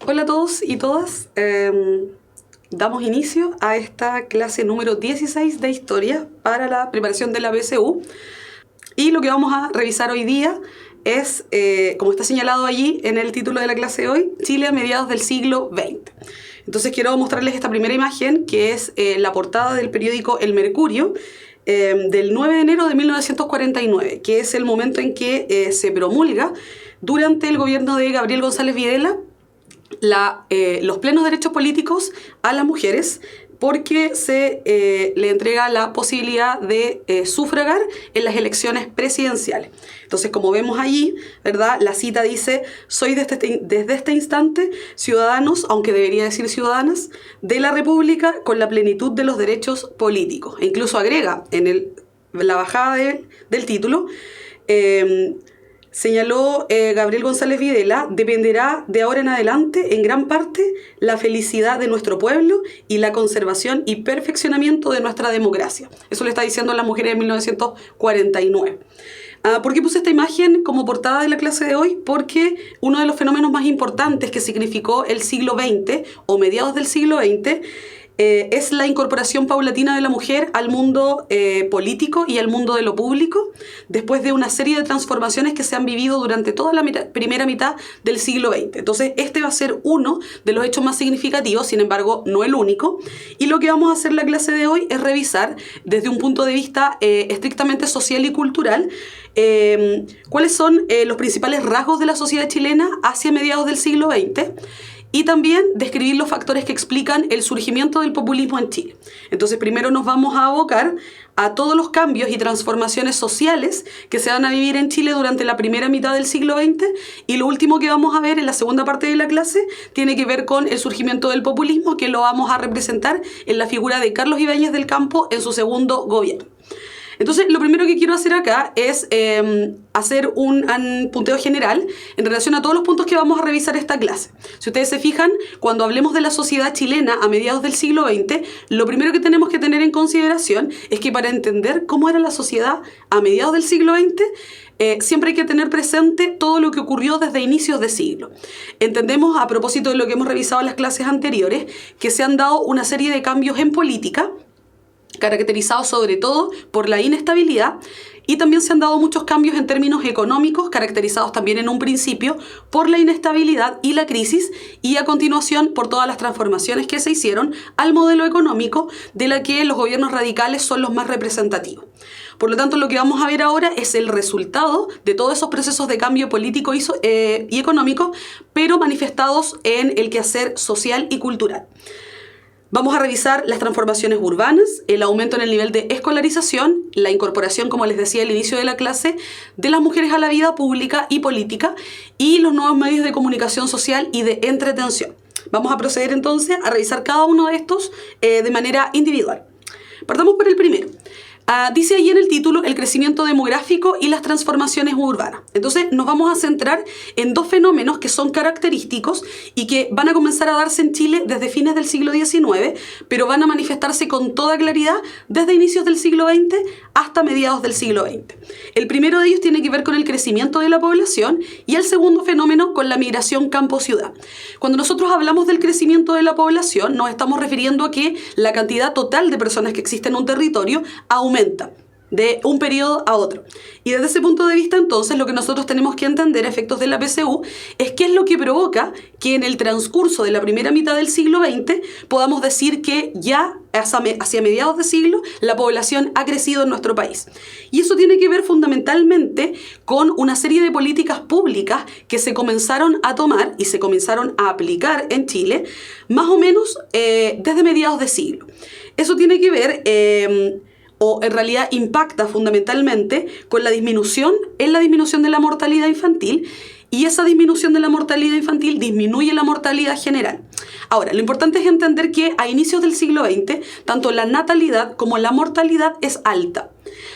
Hola a todos y todas. Damos inicio a esta clase número 16 de Historia para la preparación de la PSU. Y lo que vamos a revisar hoy día es, como está señalado allí en el título de la clase de hoy, Chile a mediados del siglo XX. Entonces quiero mostrarles esta primera imagen, que es la portada del periódico El Mercurio, del 9 de enero de 1949, que es el momento en que se promulga durante el gobierno de Gabriel González Videla los plenos derechos políticos a las mujeres, porque se le entrega la posibilidad de sufragar en las elecciones presidenciales. Entonces, como vemos allí, ¿verdad? La cita dice: soy desde este instante ciudadanos, aunque debería decir ciudadanas, de la República con la plenitud de los derechos políticos. E incluso agrega en la bajada del título, señaló Gabriel González Videla: dependerá de ahora en adelante en gran parte la felicidad de nuestro pueblo y la conservación y perfeccionamiento de nuestra democracia. Eso le está diciendo a las mujeres de 1949. ¿Por qué puse esta imagen como portada de la clase de hoy? Porque uno de los fenómenos más importantes que significó el siglo XX o mediados del siglo XX es la incorporación paulatina de la mujer al mundo político y al mundo de lo público, después de una serie de transformaciones que se han vivido durante toda la primera mitad del siglo XX. Entonces, este va a ser uno de los hechos más significativos, sin embargo, no el único. Y lo que vamos a hacer en la clase de hoy es revisar, desde un punto de vista estrictamente social y cultural, cuáles son los principales rasgos de la sociedad chilena hacia mediados del siglo XX, y también describir los factores que explican el surgimiento del populismo en Chile. Entonces, primero nos vamos a abocar a todos los cambios y transformaciones sociales que se van a vivir en Chile durante la primera mitad del siglo XX, y lo último que vamos a ver en la segunda parte de la clase tiene que ver con el surgimiento del populismo, que lo vamos a representar en la figura de Carlos Ibáñez del Campo en su segundo gobierno. Entonces, lo primero que quiero hacer acá es hacer un punteo general en relación a todos los puntos que vamos a revisar esta clase. Si ustedes se fijan, cuando hablemos de la sociedad chilena a mediados del siglo XX, lo primero que tenemos que tener en consideración es que para entender cómo era la sociedad a mediados del siglo XX, siempre hay que tener presente todo lo que ocurrió desde inicios de siglo. Entendemos, a propósito de lo que hemos revisado en las clases anteriores, que se han dado una serie de cambios en política, caracterizados sobre todo por la inestabilidad, y también se han dado muchos cambios en términos económicos, caracterizados también en un principio por la inestabilidad y la crisis, y a continuación por todas las transformaciones que se hicieron al modelo económico, de la que los gobiernos radicales son los más representativos. Por lo tanto, lo que vamos a ver ahora es el resultado de todos esos procesos de cambio político y económico, pero manifestados en el quehacer social y cultural. Vamos a revisar las transformaciones urbanas, el aumento en el nivel de escolarización, la incorporación, como les decía al inicio de la clase, de las mujeres a la vida pública y política, y los nuevos medios de comunicación social y de entretención. Vamos a proceder entonces a revisar cada uno de estos de manera individual. Partamos por el primero. Dice ahí en el título el crecimiento demográfico y las transformaciones urbanas. Entonces nos vamos a centrar en dos fenómenos que son característicos y que van a comenzar a darse en Chile desde fines del siglo XIX, pero van a manifestarse con toda claridad desde inicios del siglo XX hasta mediados del siglo XX. El primero de ellos tiene que ver con el crecimiento de la población, y el segundo fenómeno con la migración campo-ciudad. Cuando nosotros hablamos del crecimiento de la población, nos estamos refiriendo a que la cantidad total de personas que existe en un territorio aumenta de un periodo a otro. Y desde ese punto de vista, entonces, lo que nosotros tenemos que entender a efectos de la PSU es qué es lo que provoca que en el transcurso de la primera mitad del siglo XX podamos decir que ya hacia mediados de siglo la población ha crecido en nuestro país. Y eso tiene que ver fundamentalmente con una serie de políticas públicas que se comenzaron a tomar y se comenzaron a aplicar en Chile más o menos desde mediados de siglo. Eso tiene que ver o en realidad impacta fundamentalmente con la disminución de la mortalidad infantil, y esa disminución de la mortalidad infantil disminuye la mortalidad general. Ahora, lo importante es entender que a inicios del siglo XX, tanto la natalidad como la mortalidad es alta.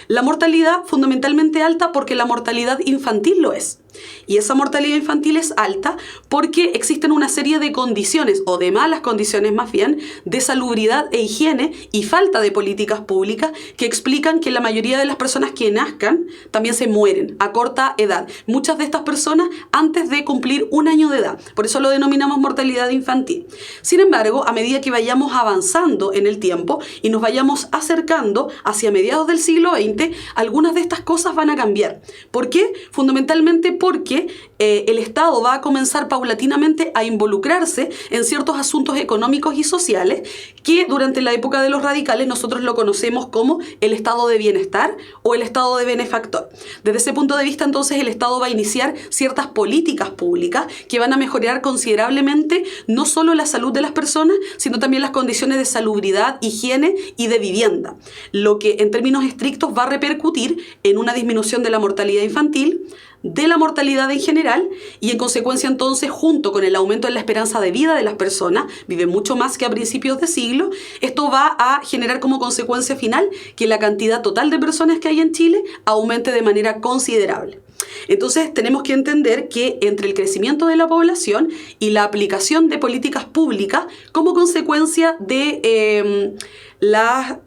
La mortalidad fundamentalmente alta porque la mortalidad infantil lo es. Y esa mortalidad infantil es alta porque existen una serie de condiciones, o de malas condiciones más bien, de salubridad e higiene y falta de políticas públicas que explican que la mayoría de las personas que nazcan también se mueren a corta edad. Muchas de estas personas antes de cumplir 1 año de edad. Por eso lo denominamos mortalidad infantil. Sin embargo, a medida que vayamos avanzando en el tiempo y nos vayamos acercando hacia mediados del siglo XX, algunas de estas cosas van a cambiar. ¿Por qué? Fundamentalmente porque el Estado va a comenzar paulatinamente a involucrarse en ciertos asuntos económicos y sociales que durante la época de los radicales nosotros lo conocemos como el estado de bienestar o el estado de benefactor. Desde ese punto de vista, entonces, el Estado va a iniciar ciertas políticas públicas que van a mejorar considerablemente no solo la salud de las personas, sino también las condiciones de salubridad, higiene y de vivienda, lo que en términos estrictos va a repercutir en una disminución de la mortalidad infantil, de la mortalidad en general y en consecuencia entonces junto con el aumento en la esperanza de vida de las personas, viven mucho más que a principios de siglo, esto va a generar como consecuencia final que la cantidad total de personas que hay en Chile aumente de manera considerable. Entonces tenemos que entender que entre el crecimiento de la población y la aplicación de políticas públicas como consecuencia de la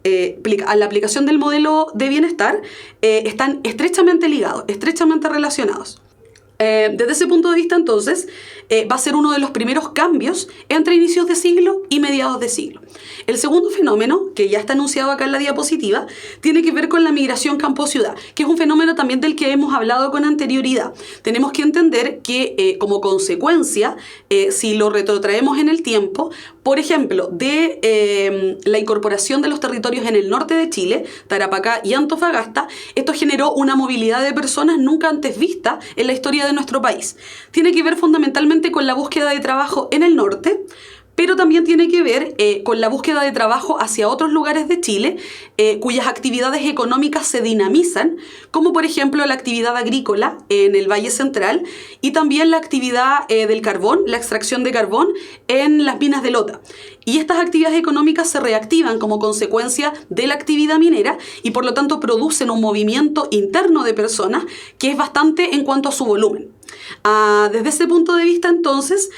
aplicación del modelo de bienestar están estrechamente ligados, estrechamente relacionados. Desde ese punto de vista, entonces, va a ser uno de los primeros cambios entre inicios de siglo y mediados de siglo. El segundo fenómeno, que ya está anunciado acá en la diapositiva, tiene que ver con la migración campo-ciudad, que es un fenómeno también del que hemos hablado con anterioridad. Tenemos que entender que, como consecuencia, si lo retrotraemos en el tiempo, por ejemplo, de la incorporación de los territorios en el norte de Chile, Tarapacá y Antofagasta, esto generó una movilidad de personas nunca antes vista en la historia de nuestro país. Tiene que ver fundamentalmente con la búsqueda de trabajo en el norte, pero también tiene que ver con la búsqueda de trabajo hacia otros lugares de Chile cuyas actividades económicas se dinamizan, como por ejemplo la actividad agrícola en el Valle Central y también la actividad del carbón, la extracción de carbón en las minas de Lota. Y estas actividades económicas se reactivan como consecuencia de la actividad minera y por lo tanto producen un movimiento interno de personas que es bastante en cuanto a su volumen. Desde ese punto de vista, entonces,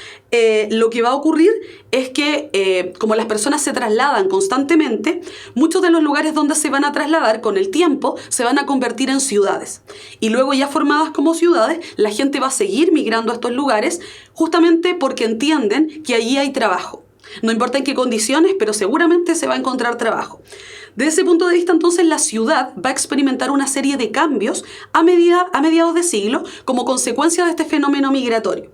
lo que va a ocurrir es que como las personas se trasladan constantemente, muchos de los lugares donde se van a trasladar con el tiempo se van a convertir en ciudades. Y luego ya formadas como ciudades, la gente va a seguir migrando a estos lugares justamente porque entienden que allí hay trabajo. No importa en qué condiciones, pero seguramente se va a encontrar trabajo. Desde ese punto de vista, entonces, la ciudad va a experimentar una serie de cambios a mediados de siglo como consecuencia de este fenómeno migratorio.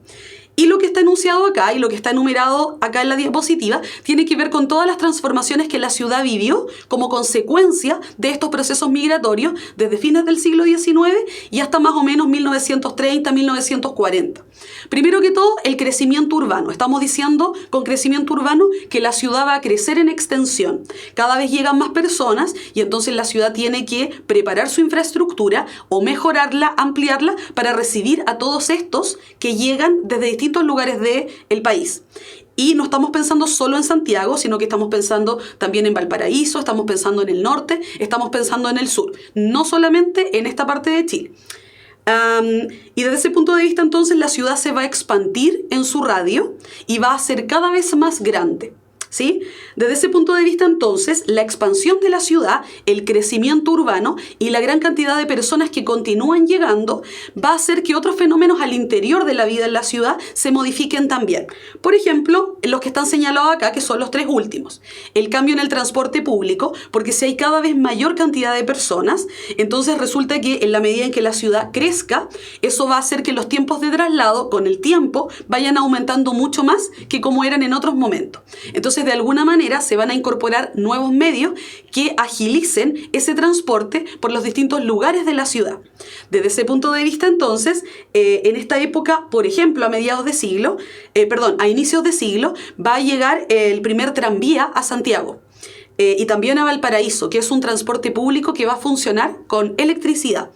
Y lo que está enunciado acá y lo que está enumerado acá en la diapositiva tiene que ver con todas las transformaciones que la ciudad vivió como consecuencia de estos procesos migratorios desde fines del siglo XIX y hasta más o menos 1930-1940. Primero que todo, el crecimiento urbano. Estamos diciendo con crecimiento urbano que la ciudad va a crecer en extensión. Cada vez llegan más personas y entonces la ciudad tiene que preparar su infraestructura o mejorarla, ampliarla para recibir a todos estos que llegan desde distintos lugares del país. Y no estamos pensando solo en Santiago, sino que estamos pensando también en Valparaíso, estamos pensando en el norte, estamos pensando en el sur, no solamente en esta parte de Chile. Y desde ese punto de vista, entonces, la ciudad se va a expandir en su radio y va a ser cada vez más grande. ¿Sí? Desde ese punto de vista, entonces, la expansión de la ciudad, el crecimiento urbano y la gran cantidad de personas que continúan llegando va a hacer que otros fenómenos al interior de la vida en la ciudad se modifiquen también. Por ejemplo, los que están señalados acá, que son los tres últimos. El cambio en el transporte público, porque si hay cada vez mayor cantidad de personas, entonces resulta que en la medida en que la ciudad crezca, eso va a hacer que los tiempos de traslado, con el tiempo, vayan aumentando mucho más que como eran en otros momentos. Entonces, de alguna manera se van a incorporar nuevos medios que agilicen ese transporte por los distintos lugares de la ciudad. Desde ese punto de vista, entonces, en esta época, por ejemplo, a inicios de siglo, va a llegar el primer tranvía a Santiago. Y también a Valparaíso, que es un transporte público que va a funcionar con electricidad.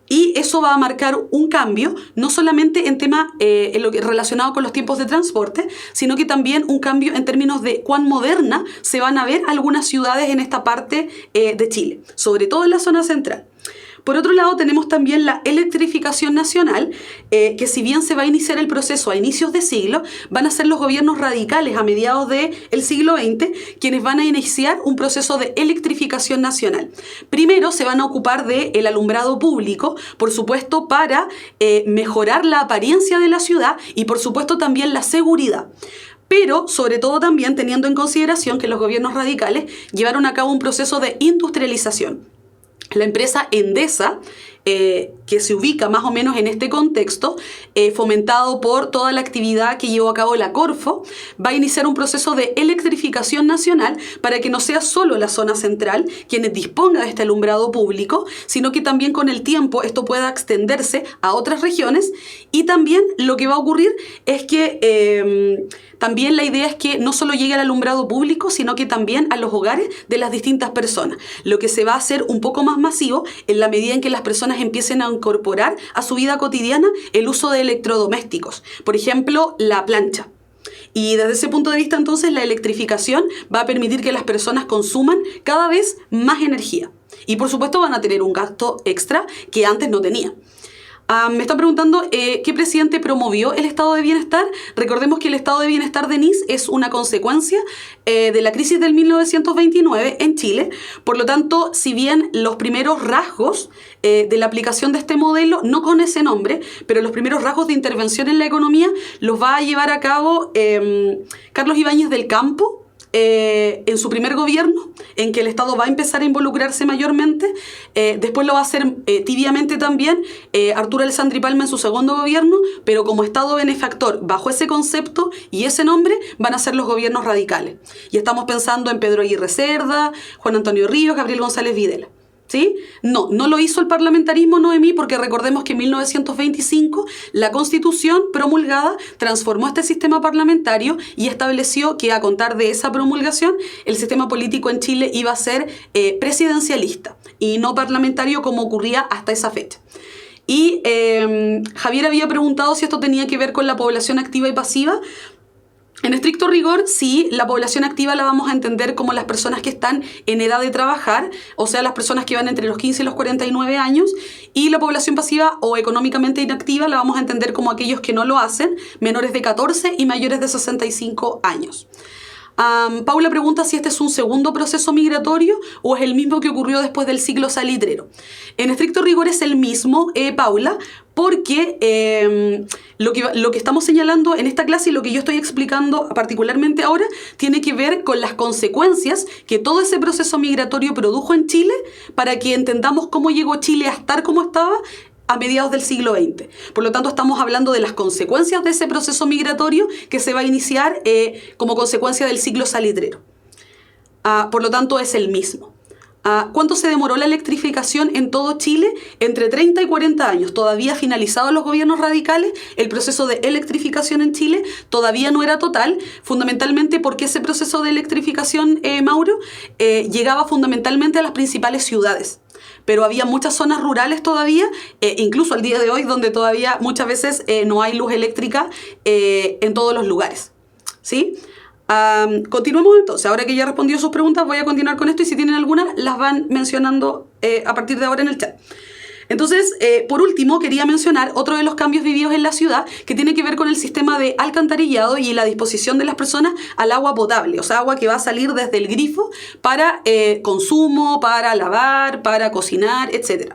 Y eso va a marcar un cambio, no solamente en tema en lo que relacionado con los tiempos de transporte, sino que también un cambio en términos de cuán moderna se van a ver algunas ciudades en esta parte de Chile, sobre todo en la zona central. Por otro lado, tenemos también la electrificación nacional, que si bien se va a iniciar el proceso a inicios de siglo, van a ser los gobiernos radicales a mediados del siglo XX quienes van a iniciar un proceso de electrificación nacional. Primero se van a ocupar del alumbrado público, por supuesto para mejorar la apariencia de la ciudad y por supuesto también la seguridad. Pero, sobre todo también teniendo en consideración que los gobiernos radicales llevaron a cabo un proceso de industrialización. La empresa Endesa, que se ubica más o menos en este contexto, fomentado por toda la actividad que llevó a cabo la Corfo, va a iniciar un proceso de electrificación nacional para que no sea solo la zona central quienes disponga de este alumbrado público, sino que también con el tiempo esto pueda extenderse a otras regiones. Y también lo que va a ocurrir es que también la idea es que no solo llegue al alumbrado público, sino que también a los hogares de las distintas personas, lo que se va a hacer un poco más masivo en la medida en que las personas empiecen a incorporar a su vida cotidiana el uso de electrodomésticos, por ejemplo, la plancha. Y desde ese punto de vista, entonces, la electrificación va a permitir que las personas consuman cada vez más energía. Y, por supuesto, van a tener un gasto extra que antes no tenían. Me está preguntando ¿qué presidente promovió el estado de bienestar? Recordemos que el estado de bienestar de NIS es una consecuencia de la crisis del 1929 en Chile. Por lo tanto, si bien los primeros rasgos de la aplicación de este modelo, no con ese nombre, pero los primeros rasgos de intervención en la economía los va a llevar a cabo Carlos Ibáñez del Campo, en su primer gobierno, en que el Estado va a empezar a involucrarse mayormente. Después lo va a hacer tibiamente también Arturo Alessandri Palma en su segundo gobierno, pero como Estado benefactor, bajo ese concepto y ese nombre, van a ser los gobiernos radicales. Y estamos pensando en Pedro Aguirre Cerda, Juan Antonio Ríos, Gabriel González Videla. ¿Sí? No lo hizo el parlamentarismo, Noemí, porque recordemos que en 1925 la Constitución promulgada transformó este sistema parlamentario y estableció que a contar de esa promulgación el sistema político en Chile iba a ser presidencialista y no parlamentario como ocurría hasta esa fecha. Y Javier había preguntado si esto tenía que ver con la población activa y pasiva. En estricto rigor, sí, la población activa la vamos a entender como las personas que están en edad de trabajar, o sea, las personas que van entre los 15 y los 49 años, y la población pasiva o económicamente inactiva la vamos a entender como aquellos que no lo hacen, menores de 14 y mayores de 65 años. Paula pregunta si este es un segundo proceso migratorio o es el mismo que ocurrió después del ciclo salitrero. En estricto rigor es el mismo, Paula, porque lo que estamos señalando en esta clase y lo que yo estoy explicando particularmente ahora tiene que ver con las consecuencias que todo ese proceso migratorio produjo en Chile para que entendamos cómo llegó Chile a estar como estaba a mediados del siglo XX. Por lo tanto, estamos hablando de las consecuencias de ese proceso migratorio que se va a iniciar como consecuencia del ciclo salitrero. Por lo tanto, es el mismo. ¿Cuánto se demoró la electrificación en todo Chile? Entre 30 y 40 años. Todavía finalizados los gobiernos radicales, el proceso de electrificación en Chile todavía no era total, fundamentalmente porque ese proceso de electrificación, Mauro, llegaba fundamentalmente a las principales ciudades. Pero había muchas zonas rurales todavía, incluso al día de hoy, donde todavía muchas veces no hay luz eléctrica en todos los lugares. ¿Sí? Continuemos entonces. Ahora que ya respondió sus preguntas, voy a continuar con esto y si tienen alguna, las van mencionando a partir de ahora en el chat. Entonces, por último, quería mencionar otro de los cambios vividos en la ciudad que tiene que ver con el sistema de alcantarillado y la disposición de las personas al agua potable, o sea, agua que va a salir desde el grifo para consumo, para lavar, para cocinar, etc.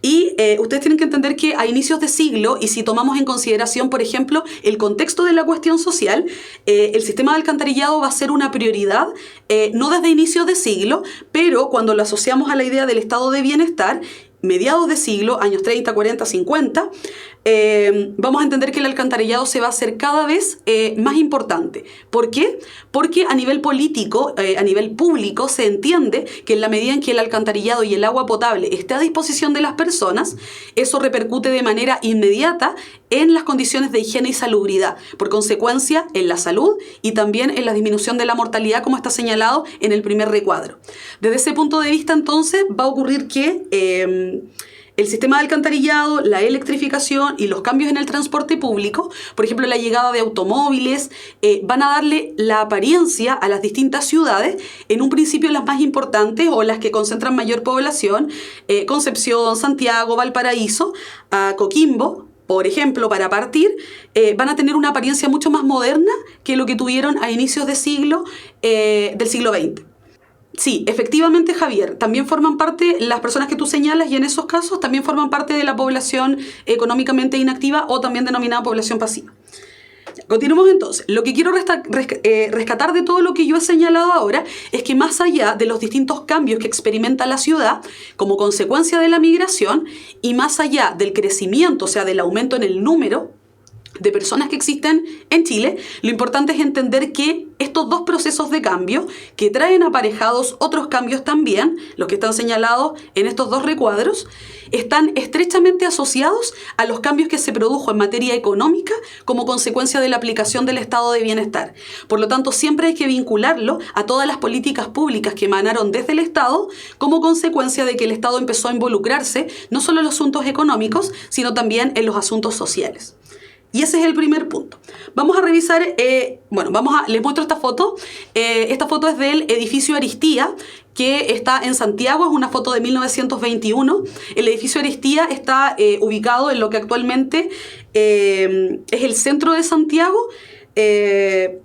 Y ustedes tienen que entender que a inicios de siglo, y si tomamos en consideración, por ejemplo, el contexto de la cuestión social, el sistema de alcantarillado va a ser una prioridad, no desde inicios de siglo, pero cuando lo asociamos a la idea del estado de bienestar, mediados de siglo, años 30, 40, 50, vamos a entender que el alcantarillado se va a hacer cada vez más importante. ¿Por qué? Porque a nivel político, a nivel público, se entiende que en la medida en que el alcantarillado y el agua potable esté a disposición de las personas, eso repercute de manera inmediata en las condiciones de higiene y salubridad, por consecuencia en la salud y también en la disminución de la mortalidad, como está señalado en el primer recuadro. Desde ese punto de vista, entonces, va a ocurrir que El sistema de alcantarillado, la electrificación y los cambios en el transporte público, por ejemplo, la llegada de automóviles, van a darle la apariencia a las distintas ciudades, en un principio las más importantes o las que concentran mayor población, Concepción, Santiago, Valparaíso, Coquimbo, por ejemplo, para partir, van a tener una apariencia mucho más moderna que lo que tuvieron a inicios del siglo XX. Sí, efectivamente, Javier, también forman parte, las personas que tú señalas, y en esos casos también forman parte de la población económicamente inactiva o también denominada población pasiva. Continuemos entonces. Lo que quiero rescatar de todo lo que yo he señalado ahora es que más allá de los distintos cambios que experimenta la ciudad como consecuencia de la migración y más allá del crecimiento, o sea, del aumento en el número de personas que existen en Chile, lo importante es entender que estos dos procesos de cambio, que traen aparejados otros cambios también, los que están señalados en estos dos recuadros, están estrechamente asociados a los cambios que se produjo en materia económica como consecuencia de la aplicación del estado de bienestar. Por lo tanto, siempre hay que vincularlo a todas las políticas públicas que emanaron desde el Estado como consecuencia de que el Estado empezó a involucrarse no solo en los asuntos económicos, sino también en los asuntos sociales. Y ese es el primer punto. Vamos a revisar, les muestro esta foto. Esta foto es del edificio Aristía, que está en Santiago, es una foto de 1921. El edificio Aristía está ubicado en lo que actualmente es el centro de Santiago,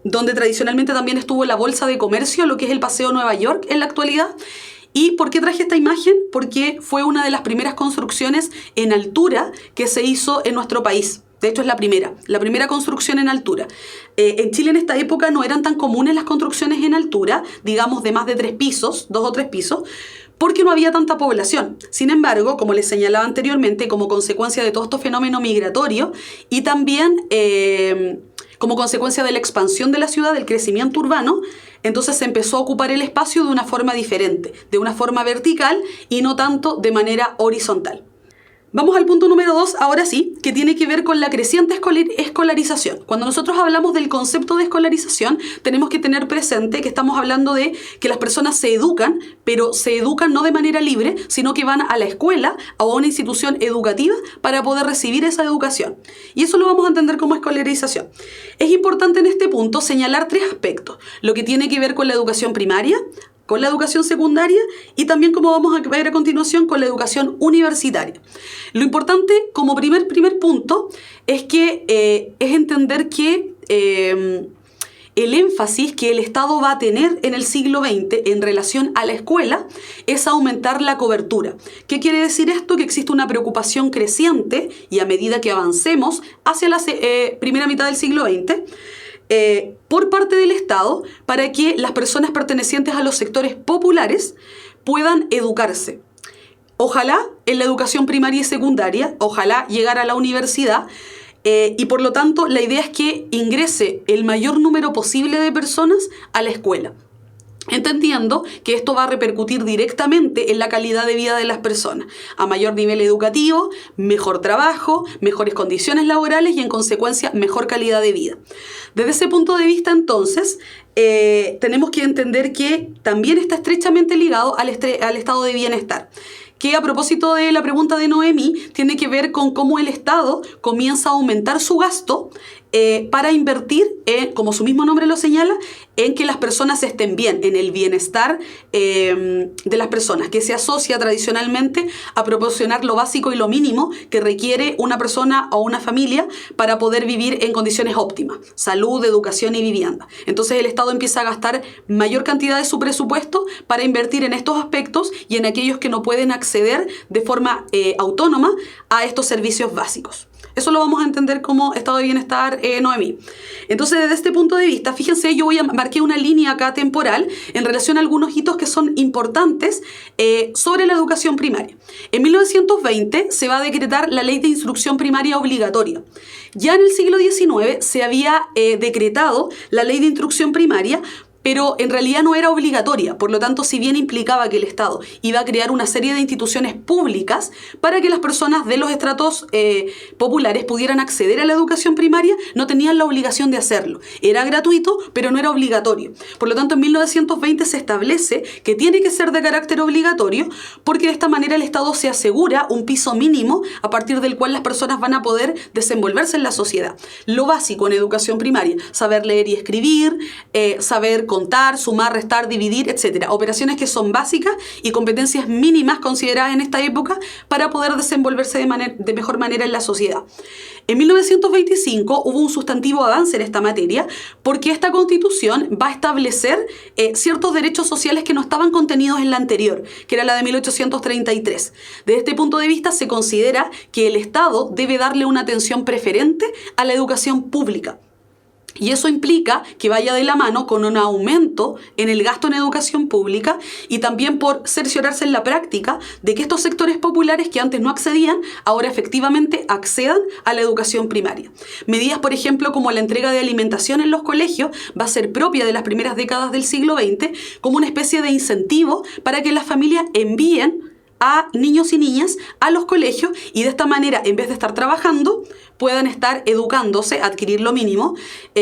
donde tradicionalmente también estuvo la Bolsa de Comercio, lo que es el Paseo Nueva York en la actualidad. ¿Y por qué traje esta imagen? Porque fue una de las primeras construcciones en altura que se hizo en nuestro país. De hecho, es la primera construcción en altura. En Chile en esta época no eran tan comunes las construcciones en altura, digamos de más de 3 pisos, 2 o 3 pisos, porque no había tanta población. Sin embargo, como les señalaba anteriormente, como consecuencia de todo este fenómeno migratorio y también como consecuencia de la expansión de la ciudad, del crecimiento urbano, entonces se empezó a ocupar el espacio de una forma diferente, de una forma vertical y no tanto de manera horizontal. Vamos al punto número 2, ahora sí, que tiene que ver con la creciente escolarización. Cuando nosotros hablamos del concepto de escolarización, tenemos que tener presente que estamos hablando de que las personas se educan, pero se educan no de manera libre, sino que van a la escuela o a una institución educativa para poder recibir esa educación. Y eso lo vamos a entender como escolarización. Es importante en este punto señalar 3 aspectos. Lo que tiene que ver con la educación primaria, con la educación secundaria y también, como vamos a ver a continuación, con la educación universitaria. Lo importante como primer punto es que es entender que el énfasis que el Estado va a tener en el siglo XX en relación a la escuela es aumentar la cobertura. ¿Qué quiere decir esto? Que existe una preocupación creciente y a medida que avancemos hacia la primera mitad del siglo XX, por parte del Estado para que las personas pertenecientes a los sectores populares puedan educarse. Ojalá en la educación primaria y secundaria, ojalá llegar a la universidad, y por lo tanto la idea es que ingrese el mayor número posible de personas a la escuela, entendiendo que esto va a repercutir directamente en la calidad de vida de las personas, a mayor nivel educativo, mejor trabajo, mejores condiciones laborales y en consecuencia mejor calidad de vida. Desde ese punto de vista entonces tenemos que entender que también está estrechamente ligado al estado de bienestar, que a propósito de la pregunta de Noemí, tiene que ver con cómo el Estado comienza a aumentar su gasto para invertir, como su mismo nombre lo señala, en que las personas estén bien, en el bienestar de las personas, que se asocia tradicionalmente a proporcionar lo básico y lo mínimo que requiere una persona o una familia para poder vivir en condiciones óptimas, salud, educación y vivienda. Entonces el Estado empieza a gastar mayor cantidad de su presupuesto para invertir en estos aspectos y en aquellos que no pueden acceder de forma autónoma a estos servicios básicos. Eso lo vamos a entender como estado de bienestar, Noemí. Entonces, desde este punto de vista, fíjense, yo marqué una línea acá temporal en relación a algunos hitos que son importantes sobre la educación primaria. En 1920 se va a decretar la Ley de Instrucción Primaria Obligatoria. Ya en el siglo XIX se había decretado la Ley de Instrucción Primaria pero en realidad no era obligatoria. Por lo tanto, si bien implicaba que el Estado iba a crear una serie de instituciones públicas para que las personas de los estratos populares pudieran acceder a la educación primaria, no tenían la obligación de hacerlo. Era gratuito, pero no era obligatorio. Por lo tanto, en 1920 se establece que tiene que ser de carácter obligatorio, porque de esta manera el Estado se asegura un piso mínimo a partir del cual las personas van a poder desenvolverse en la sociedad. Lo básico en educación primaria: saber leer y escribir, saber contar, sumar, restar, dividir, etc. Operaciones que son básicas y competencias mínimas consideradas en esta época para poder desenvolverse de mejor manera en la sociedad. En 1925 hubo un sustantivo avance en esta materia, porque esta Constitución va a establecer ciertos derechos sociales que no estaban contenidos en la anterior, que era la de 1833. Desde este punto de vista se considera que el Estado debe darle una atención preferente a la educación pública. Y eso implica que vaya de la mano con un aumento en el gasto en educación pública, y también por cerciorarse en la práctica de que estos sectores populares que antes no accedían, ahora efectivamente accedan a la educación primaria. Medidas, por ejemplo, como la entrega de alimentación en los colegios, va a ser propia de las primeras décadas del siglo XX, como una especie de incentivo para que las familias envíen a niños y niñas a los colegios, y de esta manera, en vez de estar trabajando, puedan estar educándose, adquirir lo mínimo, y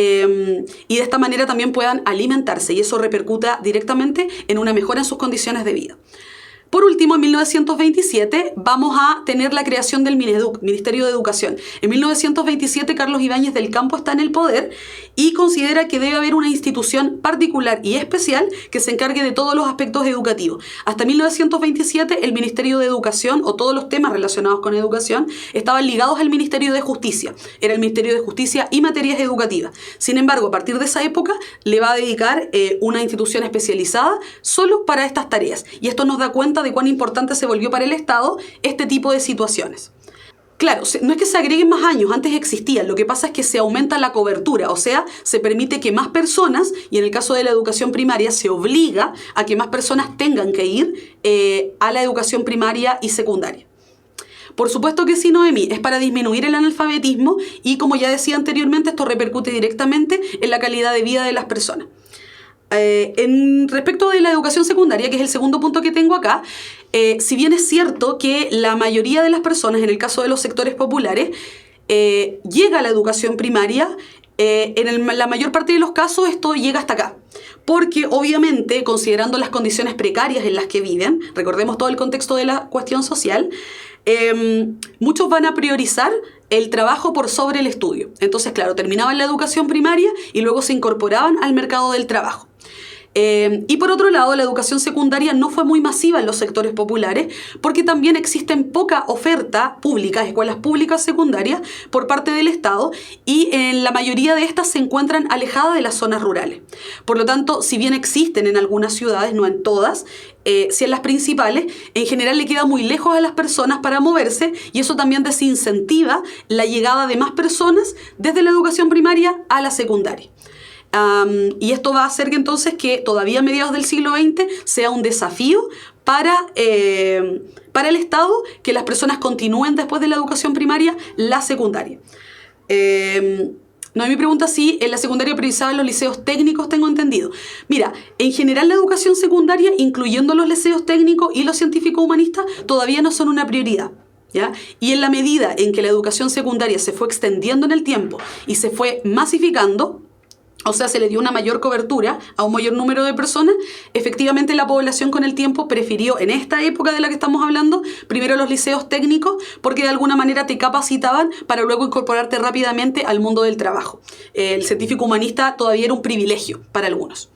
de esta manera también puedan alimentarse, y eso repercuta directamente en una mejora en sus condiciones de vida. Por último, en 1927 vamos a tener la creación del Mineduc, Ministerio de Educación. En 1927 Carlos Ibáñez del Campo está en el poder y considera que debe haber una institución particular y especial que se encargue de todos los aspectos educativos. Hasta 1927 el Ministerio de Educación, o todos los temas relacionados con educación, estaban ligados al Ministerio de Justicia. Era el Ministerio de Justicia y Materias Educativas. Sin embargo, a partir de esa época le va a dedicar una institución especializada solo para estas tareas. Y esto nos da cuenta de cuán importante se volvió para el Estado este tipo de situaciones. Claro, no es que se agreguen más años, antes existían, lo que pasa es que se aumenta la cobertura, o sea, se permite que más personas, y en el caso de la educación primaria se obliga a que más personas tengan que ir a la educación primaria y secundaria. Por supuesto que sí, Noemí, es para disminuir el analfabetismo, y como ya decía anteriormente, esto repercute directamente en la calidad de vida de las personas. En respecto de la educación secundaria, que es el segundo punto que tengo acá, si bien es cierto que la mayoría de las personas, en el caso de los sectores populares, llega a la educación primaria, la mayor parte de los casos esto llega hasta acá. Porque obviamente, considerando las condiciones precarias en las que viven, recordemos todo el contexto de la cuestión social, muchos van a priorizar el trabajo por sobre el estudio. Entonces, claro, terminaban la educación primaria y luego se incorporaban al mercado del trabajo. Y por otro lado, la educación secundaria no fue muy masiva en los sectores populares, porque también existen poca oferta pública, escuelas públicas secundarias por parte del Estado, y en la mayoría de estas se encuentran alejadas de las zonas rurales. Por lo tanto, si bien existen en algunas ciudades, no en todas, si en las principales, en general le queda muy lejos a las personas para moverse, y eso también desincentiva la llegada de más personas desde la educación primaria a la secundaria. Y esto va a hacer que entonces que todavía a mediados del siglo XX sea un desafío para el Estado que las personas continúen después de la educación primaria la secundaria. Noemí pregunta si en la secundaria priorizaban los liceos técnicos, tengo entendido. Mira, en general la educación secundaria, incluyendo los liceos técnicos y los científicos humanistas, todavía no son una prioridad, ¿ya? Y en la medida en que la educación secundaria se fue extendiendo en el tiempo y se fue masificando, o sea, se le dio una mayor cobertura a un mayor número de personas, efectivamente la población con el tiempo prefirió, en esta época de la que estamos hablando, primero los liceos técnicos, porque de alguna manera te capacitaban para luego incorporarte rápidamente al mundo del trabajo. El científico humanista todavía era un privilegio para algunos.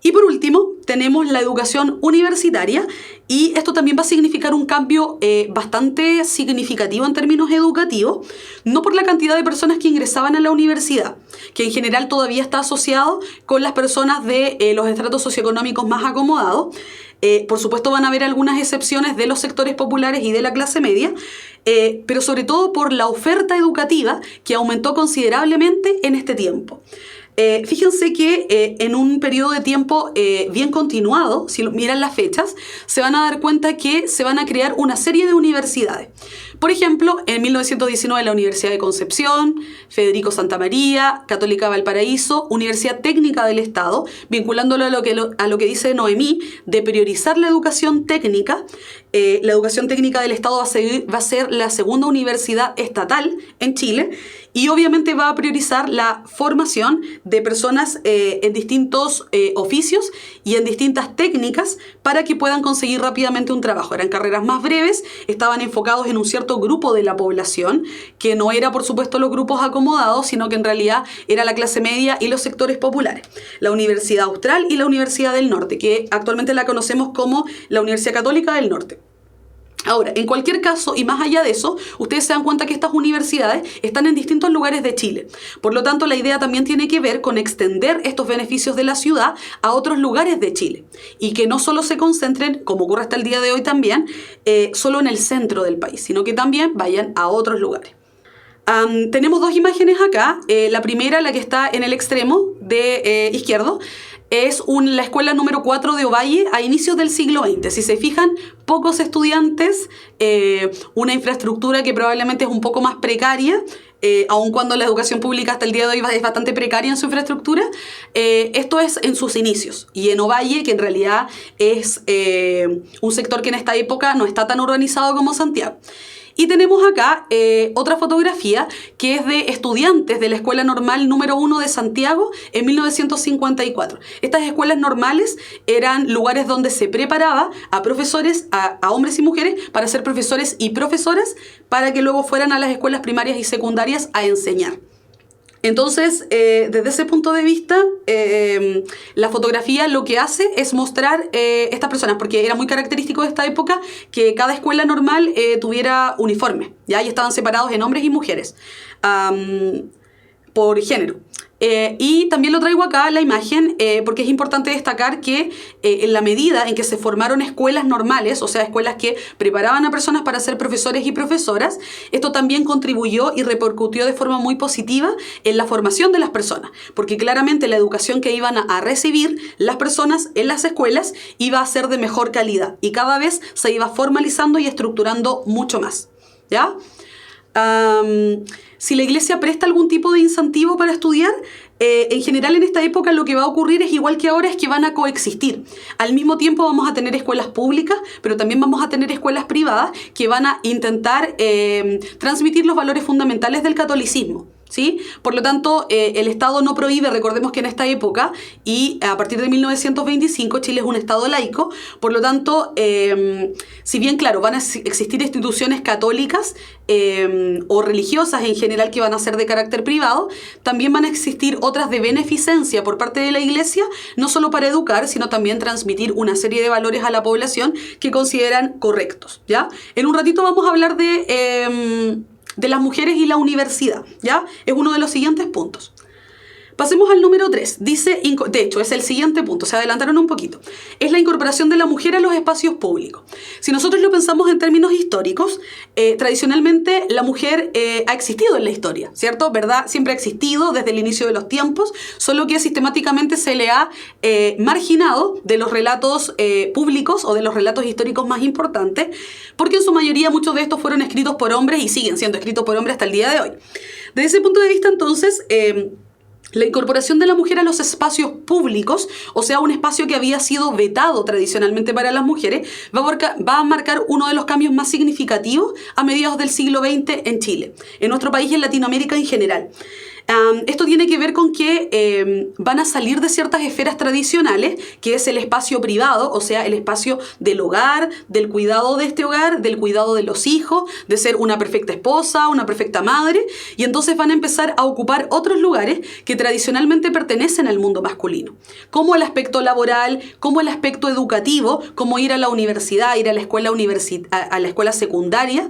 Y por último, tenemos la educación universitaria, y esto también va a significar un cambio bastante significativo en términos educativos, no por la cantidad de personas que ingresaban a la universidad, que en general todavía está asociado con las personas de los estratos socioeconómicos más acomodados. Por supuesto van a haber algunas excepciones de los sectores populares y de la clase media, pero sobre todo por la oferta educativa que aumentó considerablemente en este tiempo. Fíjense que en un periodo de tiempo bien continuado, si miran las fechas, se van a dar cuenta que se van a crear una serie de universidades. Por ejemplo, en 1919 la Universidad de Concepción, Federico Santa María, Católica Valparaíso, Universidad Técnica del Estado, vinculándolo a lo que dice Noemí, de priorizar la educación técnica. La educación técnica del Estado va a ser la segunda universidad estatal en Chile y obviamente va a priorizar la formación de personas en distintos oficios y en distintas técnicas para que puedan conseguir rápidamente un trabajo. Eran carreras más breves, estaban enfocados en un cierto grupo de la población, que no era por supuesto los grupos acomodados, sino que en realidad era la clase media y los sectores populares. La Universidad Austral y la Universidad del Norte, que actualmente la conocemos como la Universidad Católica del Norte. Ahora, en cualquier caso, y más allá de eso, ustedes se dan cuenta que estas universidades están en distintos lugares de Chile. Por lo tanto, la idea también tiene que ver con extender estos beneficios de la ciudad a otros lugares de Chile. Y que no solo se concentren, como ocurre hasta el día de hoy también, solo en el centro del país, sino que también vayan a otros lugares. Tenemos dos imágenes acá. La primera, la que está en el extremo de izquierdo, es la escuela número 4 de Ovalle a inicios del siglo XX. Si se fijan, pocos estudiantes, una infraestructura que probablemente es un poco más precaria, aun cuando la educación pública hasta el día de hoy es bastante precaria en su infraestructura. Esto es en sus inicios. Y en Ovalle, que en realidad es un sector que en esta época no está tan urbanizado como Santiago. Y tenemos acá otra fotografía que es de estudiantes de la Escuela Normal número 1 de Santiago en 1954. Estas escuelas normales eran lugares donde se preparaba a profesores, a hombres y mujeres, para ser profesores y profesoras, para que luego fueran a las escuelas primarias y secundarias a enseñar. Entonces, desde ese punto de vista, la fotografía lo que hace es mostrar estas personas, porque era muy característico de esta época que cada escuela normal tuviera uniforme, ¿ya? Y estaban separados en hombres y mujeres por género. Y también lo traigo acá la imagen porque es importante destacar que en la medida en que se formaron escuelas normales, o sea, escuelas que preparaban a personas para ser profesores y profesoras, esto también contribuyó y repercutió de forma muy positiva en la formación de las personas, porque claramente la educación que iban a recibir las personas en las escuelas iba a ser de mejor calidad y cada vez se iba formalizando y estructurando mucho más, ¿ya? Si la iglesia presta algún tipo de incentivo para estudiar, en general en esta época lo que va a ocurrir es igual que ahora, es que van a coexistir. Al mismo tiempo vamos a tener escuelas públicas, pero también vamos a tener escuelas privadas que van a intentar transmitir los valores fundamentales del catolicismo, ¿sí? Por lo tanto, el Estado no prohíbe, recordemos que en esta época y a partir de 1925 Chile es un Estado laico, por lo tanto, si bien claro, van a existir instituciones católicas o religiosas en general que van a ser de carácter privado, también van a existir otras de beneficencia por parte de la Iglesia, no solo para educar, sino también transmitir una serie de valores a la población que consideran correctos, ¿ya? En un ratito vamos a hablar de las mujeres y la universidad, ¿ya? Es uno de los siguientes puntos. Pasemos al número 3. Dice, de hecho, es el siguiente punto, se adelantaron un poquito. Es la incorporación de la mujer a los espacios públicos. Si nosotros lo pensamos en términos históricos, tradicionalmente la mujer ha existido en la historia, ¿cierto? ¿Verdad? Siempre ha existido desde el inicio de los tiempos, solo que sistemáticamente se le ha marginado de los relatos públicos o de los relatos históricos más importantes, porque en su mayoría muchos de estos fueron escritos por hombres y siguen siendo escritos por hombres hasta el día de hoy. Desde ese punto de vista, entonces, la incorporación de la mujer a los espacios públicos, o sea, un espacio que había sido vetado tradicionalmente para las mujeres, va a marcar uno de los cambios más significativos a mediados del siglo XX en Chile, en nuestro país y en Latinoamérica en general. Esto tiene que ver con que van a salir de ciertas esferas tradicionales, que es el espacio privado, o sea, el espacio del hogar, del cuidado de este hogar, del cuidado de los hijos, de ser una perfecta esposa, una perfecta madre, y entonces van a empezar a ocupar otros lugares que tradicionalmente pertenecen al mundo masculino, como el aspecto laboral, como el aspecto educativo, como ir a la universidad, ir a la escuela secundaria,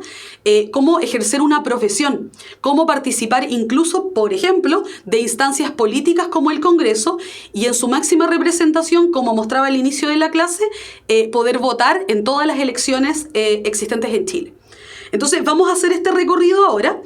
cómo ejercer una profesión, cómo participar incluso, por ejemplo, de instancias políticas como el Congreso y en su máxima representación, como mostraba al inicio de la clase, poder votar en todas las elecciones existentes en Chile. Entonces vamos a hacer este recorrido ahora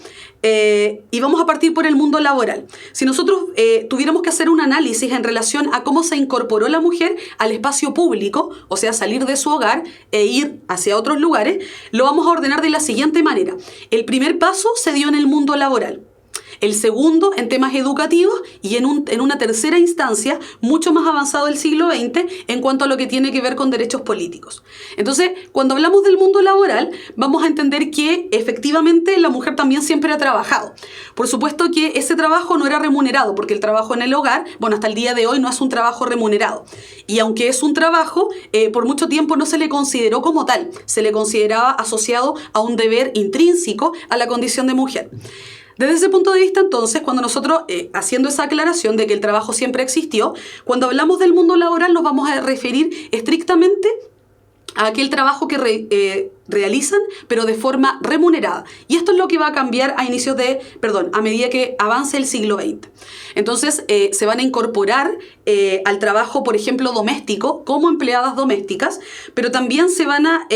Y vamos a partir por el mundo laboral. Si nosotros tuviéramos que hacer un análisis en relación a cómo se incorporó la mujer al espacio público, o sea, salir de su hogar e ir hacia otros lugares, lo vamos a ordenar de la siguiente manera. El primer paso se dio en el mundo laboral. El segundo en temas educativos y en una tercera instancia mucho más avanzado del siglo XX en cuanto a lo que tiene que ver con derechos políticos. Entonces, cuando hablamos del mundo laboral, vamos a entender que efectivamente la mujer también siempre ha trabajado. Por supuesto que ese trabajo no era remunerado, porque el trabajo en el hogar, bueno, hasta el día de hoy no es un trabajo remunerado. Y aunque es un trabajo, por mucho tiempo no se le consideró como tal, se le consideraba asociado a un deber intrínseco a la condición de mujer. Desde ese punto de vista, entonces, cuando nosotros, haciendo esa aclaración de que el trabajo siempre existió, cuando hablamos del mundo laboral nos vamos a referir estrictamente a aquel trabajo que realizan, pero de forma remunerada. Y esto es lo que va a cambiar a medida que avance el siglo XX. Entonces, se van a incorporar al trabajo, por ejemplo, doméstico, como empleadas domésticas, pero también se van a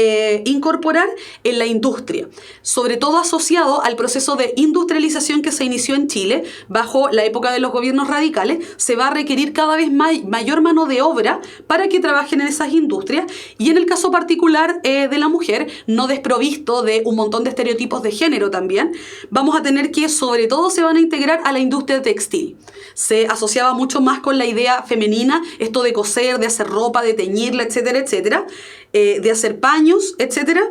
incorporar en la industria, sobre todo asociado al proceso de industrialización que se inició en Chile bajo la época de los gobiernos radicales. Se va a requerir cada vez mayor mano de obra para que trabajen en esas industrias, y en el caso particular de la mujer, no desprovisto de un montón de estereotipos de género también, vamos a tener que sobre todo se van a integrar a la industria textil. Se asociaba mucho más con la idea femenina, esto de coser, de hacer ropa, de teñirla, etcétera, etcétera, de hacer paños, etcétera,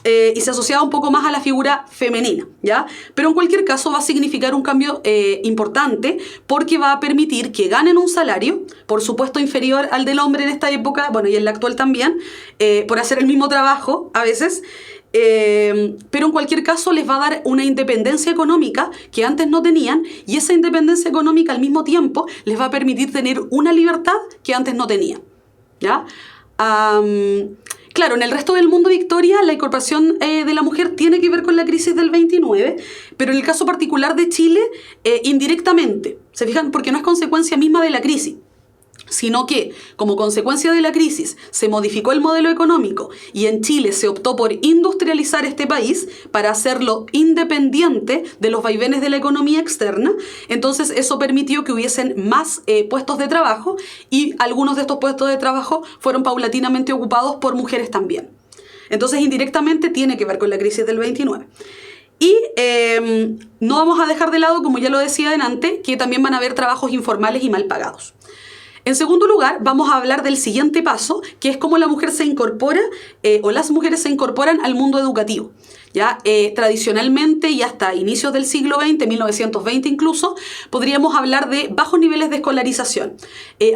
y se asociaba un poco más a la figura femenina, ¿ya? Pero en cualquier caso va a significar un cambio importante, porque va a permitir que ganen un salario, por supuesto inferior al del hombre en esta época, bueno, y en la actual también, por hacer el mismo trabajo a veces, pero en cualquier caso les va a dar una independencia económica que antes no tenían, y esa independencia económica al mismo tiempo les va a permitir tener una libertad que antes no tenían, ¿ya? Claro, en el resto del mundo, Victoria, la incorporación de la mujer tiene que ver con la crisis del 29, pero en el caso particular de Chile, indirectamente, ¿se fijan? Porque no es consecuencia misma de la crisis, sino que, como consecuencia de la crisis, se modificó el modelo económico y en Chile se optó por industrializar este país para hacerlo independiente de los vaivenes de la economía externa. Entonces eso permitió que hubiesen más puestos de trabajo, y algunos de estos puestos de trabajo fueron paulatinamente ocupados por mujeres también. Entonces indirectamente tiene que ver con la crisis del 29. Y no vamos a dejar de lado, como ya lo decía delante, que también van a haber trabajos informales y mal pagados. En segundo lugar, vamos a hablar del siguiente paso, que es cómo la mujer se incorpora o las mujeres se incorporan al mundo educativo. ¿Ya? Tradicionalmente y hasta inicios del siglo XX, 1920 incluso, podríamos hablar de bajos niveles de escolarización.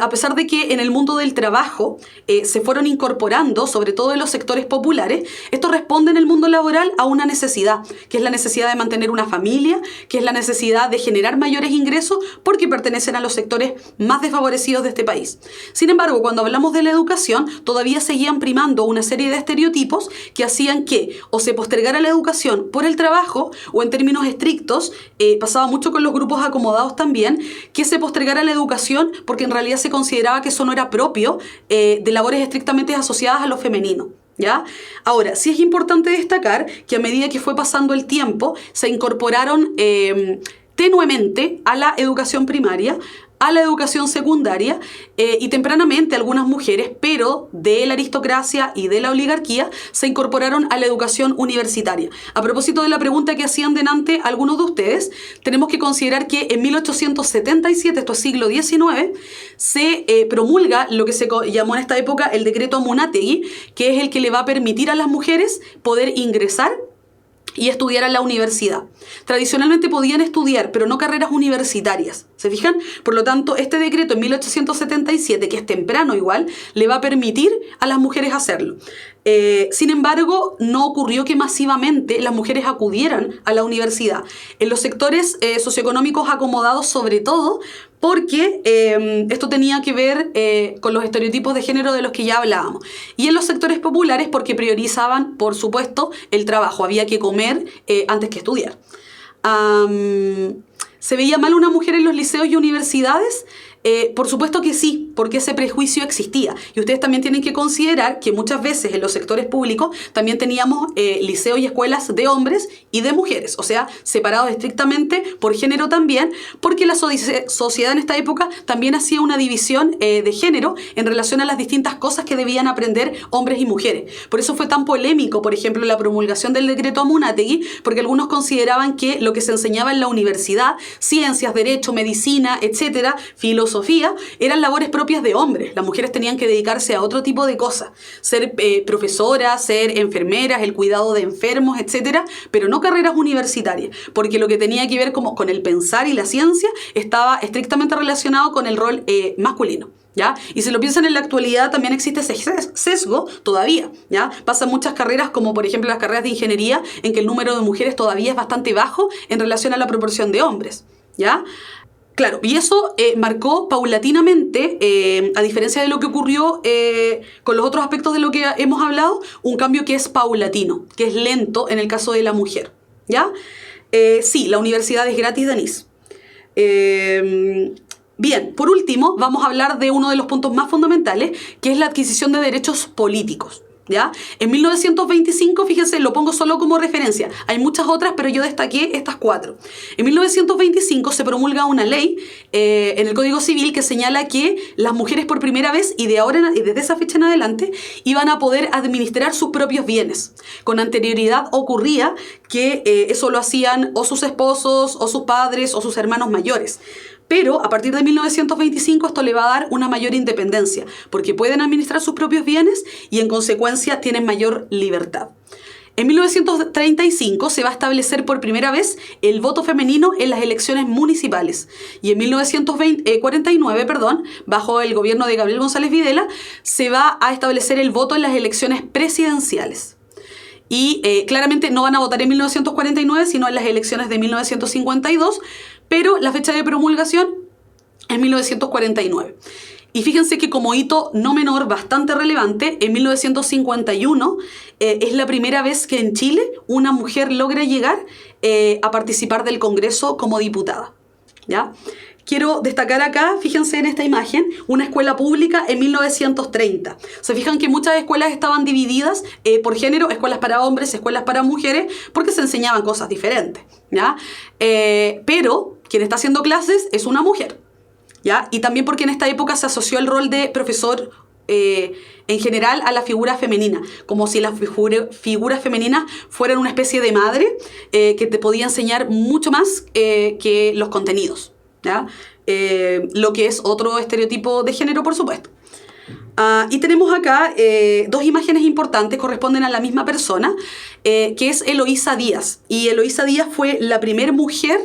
A pesar de que en el mundo del trabajo se fueron incorporando, sobre todo en los sectores populares, esto responde en el mundo laboral a una necesidad, que es la necesidad de mantener una familia, que es la necesidad de generar mayores ingresos porque pertenecen a los sectores más desfavorecidos de este país. Sin embargo, cuando hablamos de la educación, todavía seguían primando una serie de estereotipos que hacían que o se postergara la educación por el trabajo, o en términos estrictos, pasaba mucho con los grupos acomodados también, que se postergara la educación porque en realidad se consideraba que eso no era propio de labores estrictamente asociadas a lo femenino, ¿ya? Ahora, sí es importante destacar que a medida que fue pasando el tiempo, se incorporaron tenuemente a la educación primaria, a la educación secundaria y tempranamente algunas mujeres, pero de la aristocracia y de la oligarquía, se incorporaron a la educación universitaria. A propósito de la pregunta que hacían delante algunos de ustedes, tenemos que considerar que en 1877, esto es siglo XIX, se promulga lo que se llamó en esta época el decreto Munátegui, que es el que le va a permitir a las mujeres poder ingresar y estudiar a la universidad. Tradicionalmente podían estudiar, pero no carreras universitarias, ¿se fijan? Por lo tanto, este decreto en 1877, que es temprano igual, le va a permitir a las mujeres hacerlo. Sin embargo, no ocurrió que masivamente las mujeres acudieran a la universidad. En los sectores socioeconómicos acomodados, sobre todo, porque esto tenía que ver con los estereotipos de género de los que ya hablábamos. Y en los sectores populares porque priorizaban, por supuesto, el trabajo. Había que comer antes que estudiar. Se veía mal una mujer en los liceos y universidades Por supuesto que sí, porque ese prejuicio existía. Y ustedes también tienen que considerar que muchas veces en los sectores públicos también teníamos liceos y escuelas de hombres y de mujeres, o sea, separados estrictamente por género también, porque la sociedad en esta época también hacía una división de género en relación a las distintas cosas que debían aprender hombres y mujeres. Por eso fue tan polémico, por ejemplo, la promulgación del decreto Amunátegui, porque algunos consideraban que lo que se enseñaba en la universidad, ciencias, derecho, medicina, etcétera, filosofía, eran labores propias de hombres. Las mujeres tenían que dedicarse a otro tipo de cosas, ser profesoras, ser enfermeras, el cuidado de enfermos, etcétera, pero no carreras universitarias, porque lo que tenía que ver como con el pensar y la ciencia estaba estrictamente relacionado con el rol masculino. ¿Ya? Y si lo piensan en la actualidad también existe ese sesgo todavía, ¿ya? Pasan muchas carreras como por ejemplo las carreras de ingeniería en que el número de mujeres todavía es bastante bajo en relación a la proporción de hombres, ¿ya? Claro, y eso marcó paulatinamente, a diferencia de lo que ocurrió con los otros aspectos de lo que hemos hablado, un cambio que es paulatino, que es lento en el caso de la mujer, ¿ya? Sí, la universidad es gratis, Denise. Bien, por último, vamos a hablar de uno de los puntos más fundamentales, que es la adquisición de derechos políticos. ¿Ya? En 1925, fíjense, lo pongo solo como referencia. Hay muchas otras, pero yo destaqué estas 4. En 1925 se promulga una ley en el Código Civil que señala que las mujeres por primera vez y desde esa fecha en adelante iban a poder administrar sus propios bienes. Con anterioridad ocurría que eso lo hacían o sus esposos, o sus padres, o sus hermanos mayores. Pero a partir de 1925 esto le va a dar una mayor independencia, porque pueden administrar sus propios bienes y en consecuencia tienen mayor libertad. En 1935 se va a establecer por primera vez el voto femenino en las elecciones municipales. Y en 1949, bajo el gobierno de Gabriel González Videla, se va a establecer el voto en las elecciones presidenciales. Y claramente no van a votar en 1949, sino en las elecciones de 1952, pero la fecha de promulgación es 1949. Y fíjense que como hito no menor, bastante relevante, en 1951 es la primera vez que en Chile una mujer logra llegar a participar del Congreso como diputada, ¿ya? Quiero destacar acá, fíjense en esta imagen, una escuela pública en 1930. Se fijan que muchas escuelas estaban divididas por género, escuelas para hombres, escuelas para mujeres, porque se enseñaban cosas diferentes, ¿ya? Pero quien está haciendo clases es una mujer, ¿ya? Y también porque en esta época se asoció el rol de profesor en general a la figura femenina, como si las figuras femeninas fueran una especie de madre que te podía enseñar mucho más que los contenidos, ¿ya? Lo que es otro estereotipo de género, por supuesto. Y tenemos acá 2 imágenes importantes, corresponden a la misma persona, que es Eloísa Díaz. Y Eloísa Díaz fue la primera mujer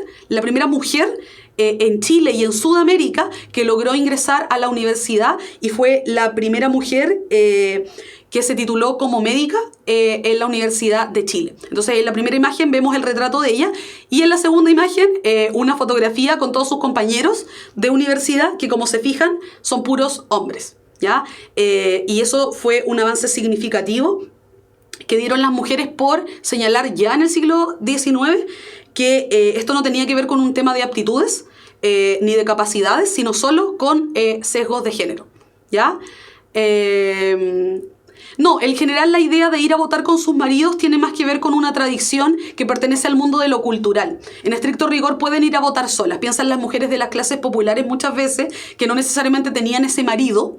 en Chile y en Sudamérica que logró ingresar a la universidad y fue la primera mujer que se tituló como médica en la Universidad de Chile. Entonces, en la primera imagen vemos el retrato de ella y en la segunda imagen una fotografía con todos sus compañeros de universidad que, como se fijan, son puros hombres, ¿ya? Y eso fue un avance significativo que dieron las mujeres por señalar ya en el siglo XIX que esto no tenía que ver con un tema de aptitudes ni de capacidades, sino solo con sesgos de género, ¿ya? No, en general la idea de ir a votar con sus maridos tiene más que ver con una tradición que pertenece al mundo de lo cultural. En estricto rigor pueden ir a votar solas. Piensan las mujeres de las clases populares muchas veces que no necesariamente tenían ese marido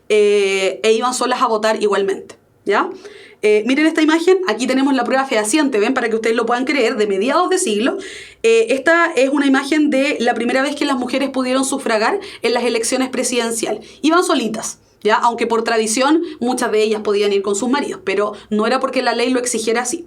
e iban solas a votar igualmente, ¿ya? Miren esta imagen, aquí tenemos la prueba fehaciente, ven, para que ustedes lo puedan creer, de mediados de siglo. Esta es una imagen de la primera vez que las mujeres pudieron sufragar en las elecciones presidenciales. Iban solitas, ¿ya? Aunque por tradición muchas de ellas podían ir con sus maridos, pero no era porque la ley lo exigiera así.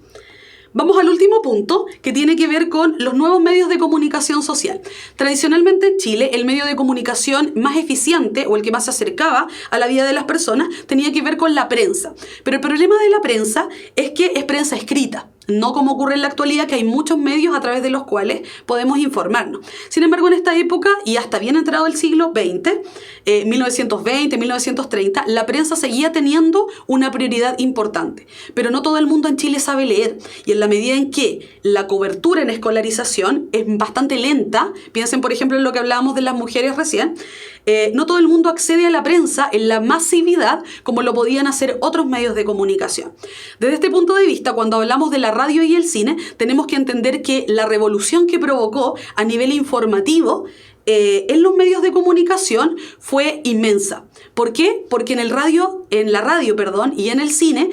Vamos al último punto, que tiene que ver con los nuevos medios de comunicación social. Tradicionalmente en Chile, el medio de comunicación más eficiente, o el que más se acercaba a la vida de las personas, tenía que ver con la prensa. Pero el problema de la prensa es que es prensa escrita. no como ocurre en la actualidad, que hay muchos medios a través de los cuales podemos informarnos. Sin embargo, en esta época, y hasta bien entrado el siglo XX, 1920, 1930, la prensa seguía teniendo una prioridad importante. Pero no todo el mundo en Chile sabe leer, y en la medida en que la cobertura en escolarización es bastante lenta, piensen por ejemplo en lo que hablábamos de las mujeres recién, no todo el mundo accede a la prensa en la masividad como lo podían hacer otros medios de comunicación. Desde este punto de vista, cuando hablamos de la radio y el cine, tenemos que entender que la revolución que provocó a nivel informativo en los medios de comunicación fue inmensa. ¿Por qué? Porque en la radio, y en el cine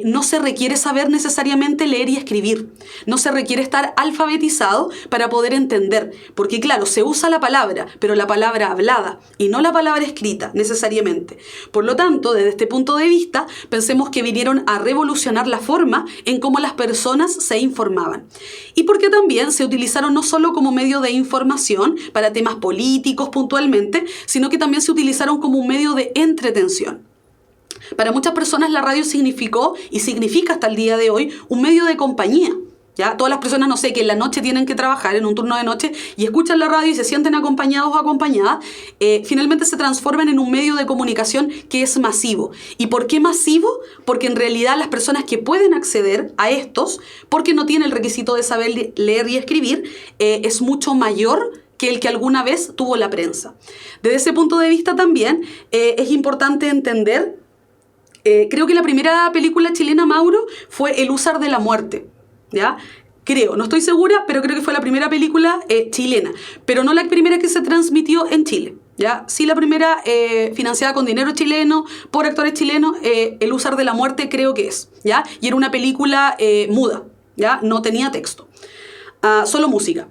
no se requiere saber necesariamente leer y escribir. No se requiere estar alfabetizado para poder entender. Porque claro, se usa la palabra, pero la palabra hablada y no la palabra escrita necesariamente. Por lo tanto, desde este punto de vista, pensemos que vinieron a revolucionar la forma en cómo las personas se informaban. Y porque también se utilizaron no solo como medio de información para temas políticos puntualmente, sino que también se utilizaron como un medio de entretención. Para muchas personas la radio significó y significa hasta el día de hoy un medio de compañía. ¿Ya? Todas las personas, no sé, que en la noche tienen que trabajar en un turno de noche y escuchan la radio y se sienten acompañados o acompañadas, finalmente se transforman en un medio de comunicación que es masivo. ¿Y por qué masivo? Porque en realidad las personas que pueden acceder a estos, porque no tienen el requisito de saber leer y escribir, es mucho mayor que el que alguna vez tuvo la prensa. Desde ese punto de vista también es importante entender, creo que la primera película chilena, Mauro, fue El Húsar de la Muerte, ¿ya? Creo, no estoy segura, pero creo que fue la primera película chilena, pero no la primera que se transmitió en Chile, ¿ya? Sí, la primera financiada con dinero chileno, por actores chilenos, El Húsar de la Muerte creo que es, ¿ya? Y era una película muda, ¿ya? No tenía texto, solo música.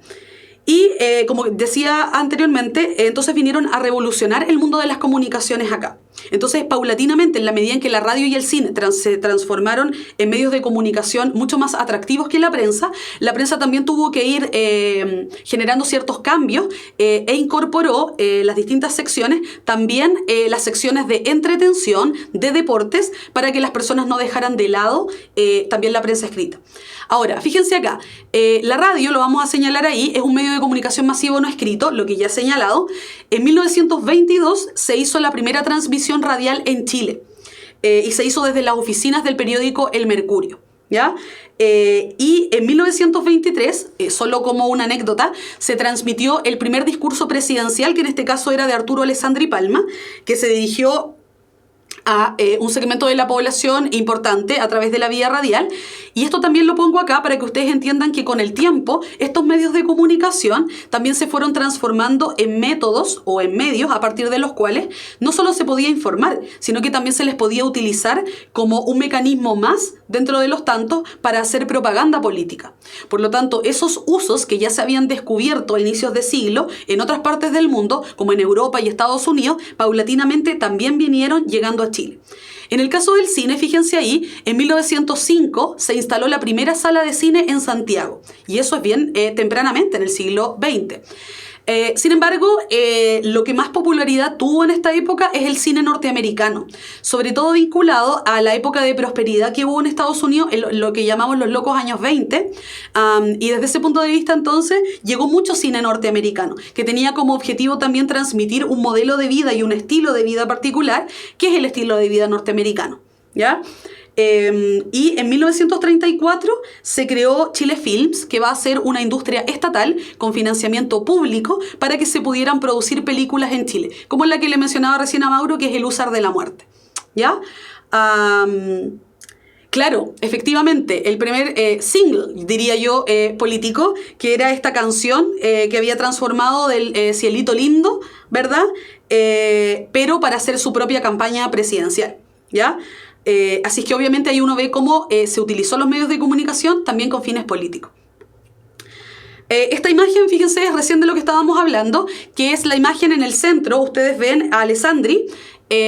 Y como decía anteriormente, entonces vinieron a revolucionar el mundo de las comunicaciones acá. Entonces, paulatinamente, en la medida en que la radio y el cine se transformaron en medios de comunicación mucho más atractivos que la prensa también tuvo que ir generando ciertos cambios e incorporó las distintas secciones, también las secciones de entretención, de deportes, para que las personas no dejaran de lado también la prensa escrita. Ahora, fíjense acá, la radio, lo vamos a señalar ahí, es un medio de comunicación masivo no escrito, lo que ya he señalado. En 1922 se hizo la primera transmisión radial en Chile y se hizo desde las oficinas del periódico El Mercurio, ¿ya? Y en 1923, solo como una anécdota, se transmitió el primer discurso presidencial, que en este caso era de Arturo Alessandri Palma, que se dirigió a un segmento de la población importante a través de la vía radial. Y esto también lo pongo acá para que ustedes entiendan que con el tiempo estos medios de comunicación también se fueron transformando en métodos o en medios a partir de los cuales no solo se podía informar, sino que también se les podía utilizar como un mecanismo más dentro de los tantos para hacer propaganda política. Por lo tanto, esos usos que ya se habían descubierto a inicios de siglo en otras partes del mundo, como en Europa y Estados Unidos, paulatinamente también vinieron llegando a Chile. En el caso del cine, fíjense ahí, en 1905 se instaló la primera sala de cine en Santiago, y eso es bien tempranamente, en el siglo XX. Sin embargo, lo que más popularidad tuvo en esta época es el cine norteamericano, sobre todo vinculado a la época de prosperidad que hubo en Estados Unidos, en lo que llamamos los locos años 20, y desde ese punto de vista entonces llegó mucho cine norteamericano, que tenía como objetivo también transmitir un modelo de vida y un estilo de vida particular, que es el estilo de vida norteamericano, ¿ya? Y en 1934 se creó Chile Films, que va a ser una industria estatal con financiamiento público para que se pudieran producir películas en Chile, como la que le mencionaba recién a Mauro, que es El Húsar de la Muerte, ¿ya? Claro, efectivamente, el primer single, diría yo, político, que era esta canción que había transformado del Cielito Lindo, ¿verdad? Pero para hacer su propia campaña presidencial, ¿ya? Así que obviamente ahí uno ve cómo se utilizó los medios de comunicación también con fines políticos. Esta imagen, fíjense, es recién de lo que estábamos hablando, que es la imagen en el centro. Ustedes ven a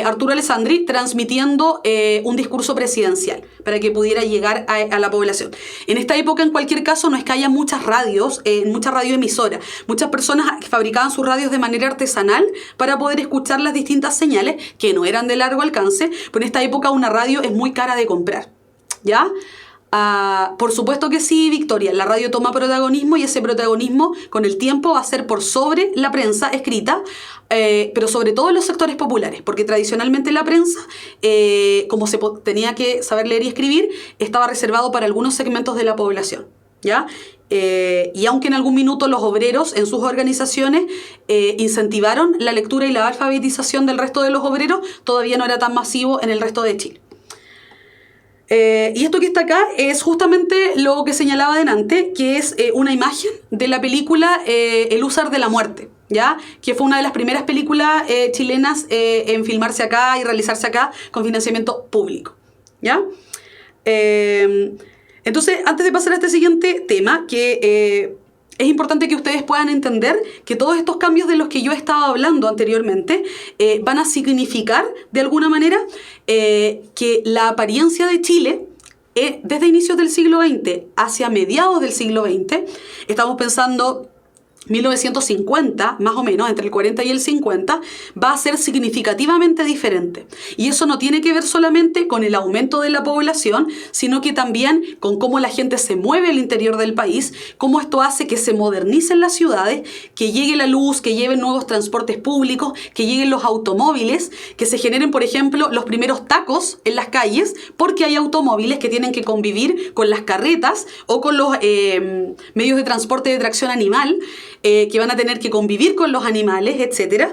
Arturo Alessandri, transmitiendo un discurso presidencial para que pudiera llegar a la población. En esta época, en cualquier caso, no es que haya muchas radios, muchas radioemisoras. Muchas personas fabricaban sus radios de manera artesanal para poder escuchar las distintas señales que no eran de largo alcance, pero en esta época una radio es muy cara de comprar, ¿ya? Por supuesto que sí, Victoria. La radio toma protagonismo y ese protagonismo con el tiempo va a ser por sobre la prensa escrita, pero sobre todo en los sectores populares, porque tradicionalmente la prensa, como tenía que saber leer y escribir, estaba reservado para algunos segmentos de la población, ¿ya? Y aunque en algún minuto los obreros en sus organizaciones incentivaron la lectura y la alfabetización del resto de los obreros, todavía no era tan masivo en el resto de Chile. Y esto que está acá es justamente lo que señalaba delante, que es una imagen de la película El Húsar de la Muerte, ¿ya? Que fue una de las primeras películas chilenas en filmarse acá y realizarse acá con financiamiento público, ¿ya? Entonces, antes de pasar a este siguiente tema, que es importante que ustedes puedan entender que todos estos cambios de los que yo estaba hablando anteriormente van a significar, de alguna manera, que la apariencia de Chile, desde inicios del siglo XX hacia mediados del siglo XX, estamos pensando 1950, más o menos, entre el 40 y el 50, va a ser significativamente diferente. Y eso no tiene que ver solamente con el aumento de la población, sino que también con cómo la gente se mueve al interior del país, cómo esto hace que se modernicen las ciudades, que llegue la luz, que lleven nuevos transportes públicos, que lleguen los automóviles, que se generen, por ejemplo, los primeros tacos en las calles, porque hay automóviles que tienen que convivir con las carretas o con los medios de transporte de tracción animal, que van a tener que convivir con los animales, etc.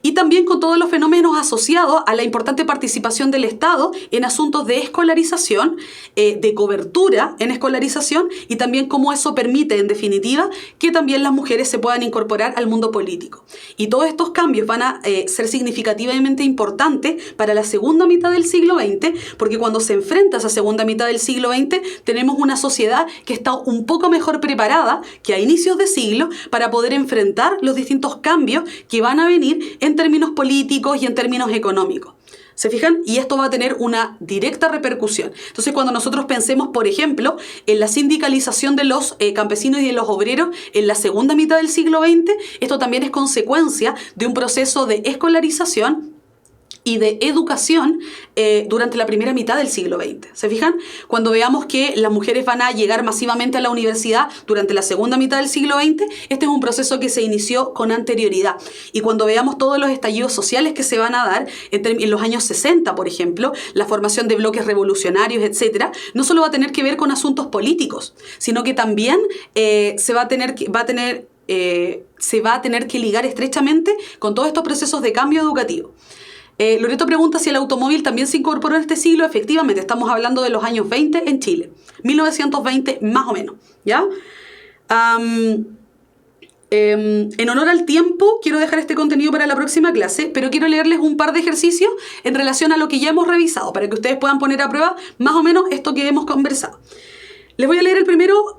Y también con todos los fenómenos asociados a la importante participación del Estado en asuntos de escolarización, de cobertura en escolarización, y también cómo eso permite, en definitiva, que también las mujeres se puedan incorporar al mundo político. Y todos estos cambios van a ser significativamente importantes para la segunda mitad del siglo XX, porque cuando se enfrenta a esa segunda mitad del siglo XX, tenemos una sociedad que está un poco mejor preparada que a inicios de siglo para poder enfrentar los distintos cambios que van a venir en términos políticos y en términos económicos. ¿Se fijan? Y esto va a tener una directa repercusión. Entonces, cuando nosotros pensemos, por ejemplo, en la sindicalización de los campesinos y de los obreros en la segunda mitad del siglo XX, esto también es consecuencia de un proceso de escolarización y de educación durante la primera mitad del siglo XX. ¿Se fijan? Cuando veamos que las mujeres van a llegar masivamente a la universidad durante la segunda mitad del siglo XX, este es un proceso que se inició con anterioridad. Y cuando veamos todos los estallidos sociales que se van a dar en los años 60, por ejemplo, la formación de bloques revolucionarios, etc., no solo va a tener que ver con asuntos políticos, sino que también se va a tener que ligar estrechamente con todos estos procesos de cambio educativo. Loreto pregunta si el automóvil también se incorporó en este siglo. Efectivamente, estamos hablando de los años 20 en Chile, 1920 más o menos, ¿ya? En honor al tiempo, quiero dejar este contenido para la próxima clase, pero quiero leerles un par de ejercicios en relación a lo que ya hemos revisado, para que ustedes puedan poner a prueba más o menos esto que hemos conversado. Les voy a leer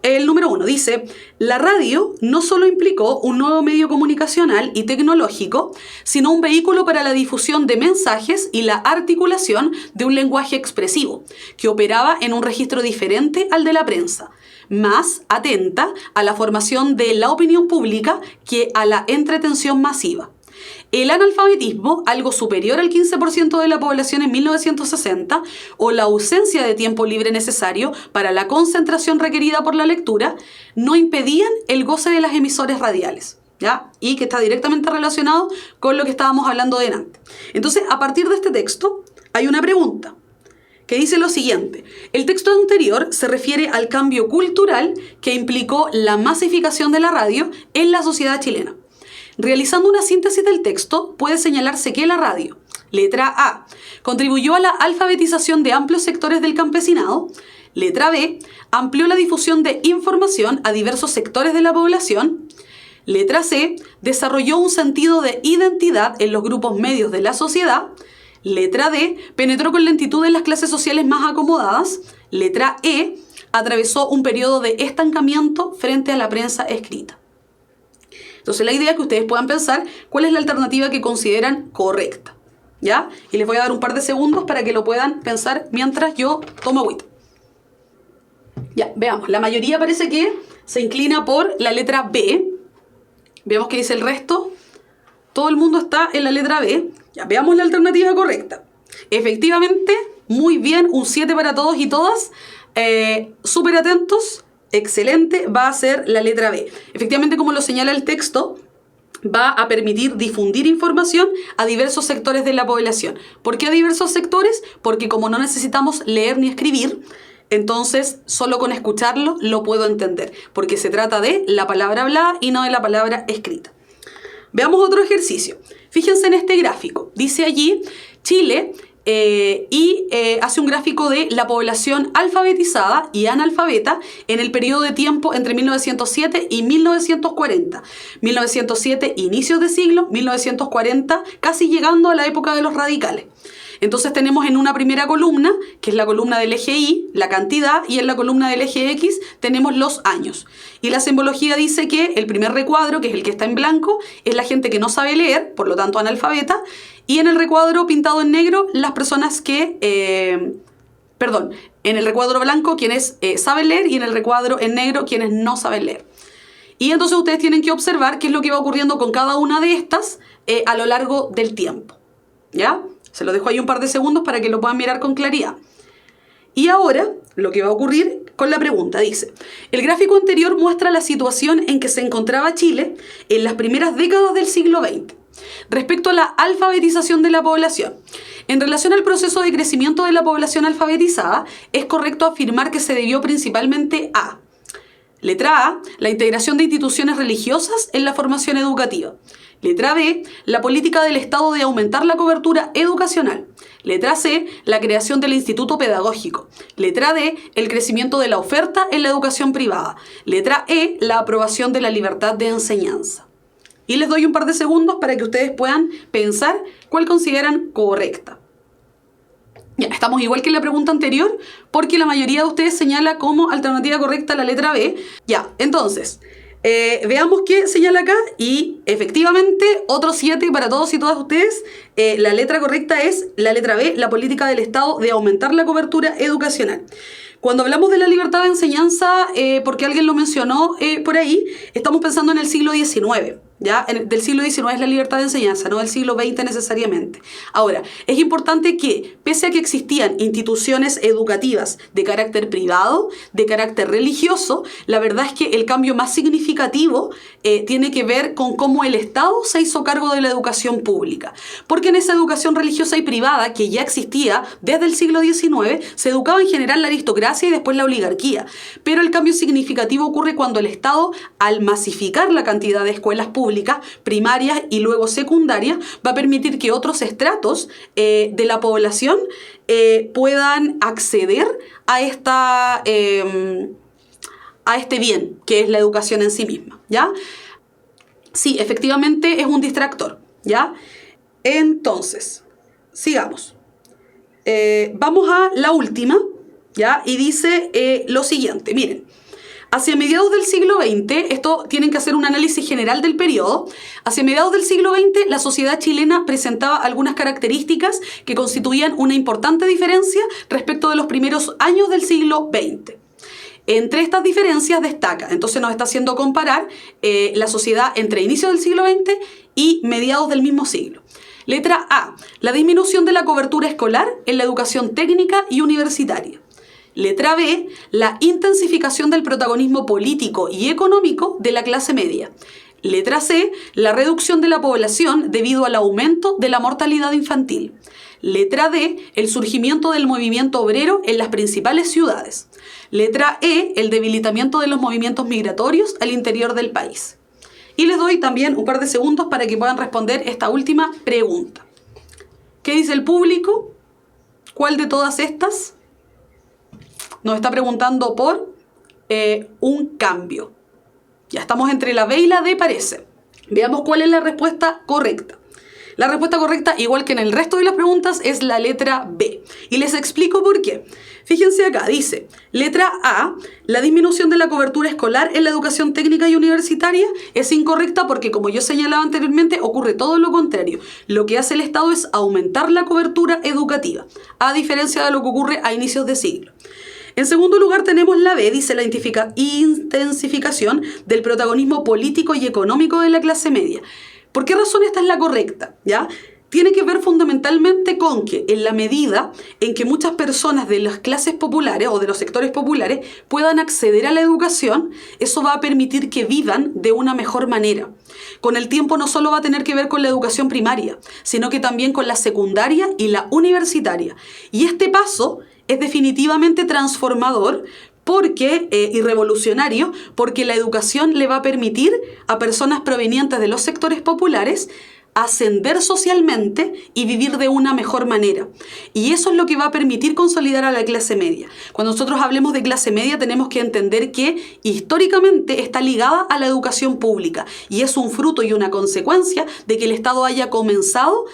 el número 1. Dice: la radio no solo implicó un nuevo medio comunicacional y tecnológico, sino un vehículo para la difusión de mensajes y la articulación de un lenguaje expresivo, que operaba en un registro diferente al de la prensa, más atenta a la formación de la opinión pública que a la entretención masiva. El analfabetismo, algo superior al 15% de la población en 1960, o la ausencia de tiempo libre necesario para la concentración requerida por la lectura, no impedían el goce de las emisoras radiales, ¿ya? Y que está directamente relacionado con lo que estábamos hablando delante. Entonces, a partir de este texto, hay una pregunta que dice lo siguiente: el texto anterior se refiere al cambio cultural que implicó la masificación de la radio en la sociedad chilena. Realizando una síntesis del texto, puede señalarse que la radio, letra A, contribuyó a la alfabetización de amplios sectores del campesinado. Letra B, amplió la difusión de información a diversos sectores de la población. Letra C, desarrolló un sentido de identidad en los grupos medios de la sociedad. Letra D, penetró con lentitud en las clases sociales más acomodadas. Letra E, atravesó un periodo de estancamiento frente a la prensa escrita. Entonces la idea es que ustedes puedan pensar cuál es la alternativa que consideran correcta, ¿ya? Y les voy a dar un par de segundos para que lo puedan pensar mientras yo tomo agüita. Ya, veamos. La mayoría parece que se inclina por la letra B. Veamos qué dice el resto. Todo el mundo está en la letra B. Ya, veamos la alternativa correcta. Efectivamente, Muy bien, un 7 para todos y todas. Súper atentos. Excelente, va a ser la letra B. Efectivamente, como lo señala el texto, va a permitir difundir información a diversos sectores de la población. ¿Por qué a diversos sectores? Porque como no necesitamos leer ni escribir, entonces solo con escucharlo lo puedo entender, porque se trata de la palabra hablada y no de la palabra escrita. Veamos otro ejercicio. Fíjense en este gráfico. Dice allí Chile hace un gráfico de la población alfabetizada y analfabeta en el periodo de tiempo entre 1907 y 1940. 1907, inicios de siglo, 1940, casi llegando a la época de los radicales. Entonces tenemos en una primera columna, que es la columna del eje Y, la cantidad, y en la columna del eje X tenemos los años. Y la simbología dice que el primer recuadro, que es el que está en blanco, es la gente que no sabe leer, por lo tanto analfabeta, y en el recuadro pintado en negro, las personas que... en el recuadro blanco quienes saben leer y en el recuadro en negro quienes no saben leer. Y entonces ustedes tienen que observar qué es lo que va ocurriendo con cada una de estas a lo largo del tiempo. ¿Ya? Se lo dejo ahí un par de segundos para que lo puedan mirar con claridad. Y ahora, lo que va a ocurrir con la pregunta, dice: el gráfico anterior muestra la situación en que se encontraba Chile en las primeras décadas del siglo XX, respecto a la alfabetización de la población. En relación al proceso de crecimiento de la población alfabetizada, es correcto afirmar que se debió principalmente a: letra A, la integración de instituciones religiosas en la formación educativa. Letra B, la política del Estado de aumentar la cobertura educacional. Letra C, la creación del instituto pedagógico. Letra D, el crecimiento de la oferta en la educación privada. Letra E, la aprobación de la libertad de enseñanza. Y les doy un par de segundos para que ustedes puedan pensar cuál consideran correcta. Ya, estamos igual que en la pregunta anterior, porque la mayoría de ustedes señala como alternativa correcta la letra B. Ya, entonces... veamos qué señala acá y efectivamente otro 7 para todos y todas ustedes. La letra correcta es la letra B, la política del Estado de aumentar la cobertura educacional. Cuando hablamos de la libertad de enseñanza, porque alguien lo mencionó por ahí, estamos pensando en el siglo XIX. ¿Ya? Del siglo XIX es la libertad de enseñanza, no del siglo XX necesariamente. Ahora, es importante que, pese a que existían instituciones educativas de carácter privado, de carácter religioso, la verdad es que el cambio más significativo tiene que ver con cómo el Estado se hizo cargo de la educación pública. Porque en esa educación religiosa y privada, que ya existía desde el siglo XIX, se educaba en general la aristocracia y después la oligarquía. Pero el cambio significativo ocurre cuando el Estado, al masificar la cantidad de escuelas públicas, primarias y luego secundarias, va a permitir que otros estratos de la población puedan acceder a este bien, que es la educación en sí misma, ¿ya? Sí, efectivamente es un distractor, ¿ya? Entonces, sigamos. Vamos a la última, ¿ya? Y dice lo siguiente, miren. Hacia mediados del siglo XX, esto tienen que hacer un análisis general del periodo, hacia mediados del siglo XX la sociedad chilena presentaba algunas características que constituían una importante diferencia respecto de los primeros años del siglo XX. Entre estas diferencias destaca, entonces nos está haciendo comparar la sociedad entre inicios del siglo XX y mediados del mismo siglo. Letra A, la disminución de la cobertura escolar en la educación técnica y universitaria. Letra B, la intensificación del protagonismo político y económico de la clase media. Letra C, la reducción de la población debido al aumento de la mortalidad infantil. Letra D, el surgimiento del movimiento obrero en las principales ciudades. Letra E, el debilitamiento de los movimientos migratorios al interior del país. Y les doy también un par de segundos para que puedan responder esta última pregunta. ¿Qué dice el público? ¿Cuál de todas estas? Nos está preguntando por un cambio. Ya estamos entre la B y la D, parece. Veamos cuál es la respuesta correcta. La respuesta correcta, igual que en el resto de las preguntas, es la letra B. Y les explico por qué. Fíjense acá, dice, letra A, la disminución de la cobertura escolar en la educación técnica y universitaria es incorrecta porque, como yo señalaba anteriormente, ocurre todo lo contrario. Lo que hace el Estado es aumentar la cobertura educativa, a diferencia de lo que ocurre a inicios de siglo. En segundo lugar tenemos la B, dice la intensificación del protagonismo político y económico de la clase media. ¿Por qué razón esta es la correcta? ¿Ya? tiene que ver fundamentalmente con que en la medida en que muchas personas de las clases populares o de los sectores populares puedan acceder a la educación, eso va a permitir que vivan de una mejor manera. Con el tiempo no solo va a tener que ver con la educación primaria, sino que también con la secundaria y la universitaria. Y este paso es definitivamente transformador y revolucionario, porque la educación le va a permitir a personas provenientes de los sectores populares ascender socialmente y vivir de una mejor manera. Y eso es lo que va a permitir consolidar a la clase media. Cuando nosotros hablemos de clase media, tenemos que entender que históricamente está ligada a la educación pública y es un fruto y una consecuencia de que el Estado haya comenzado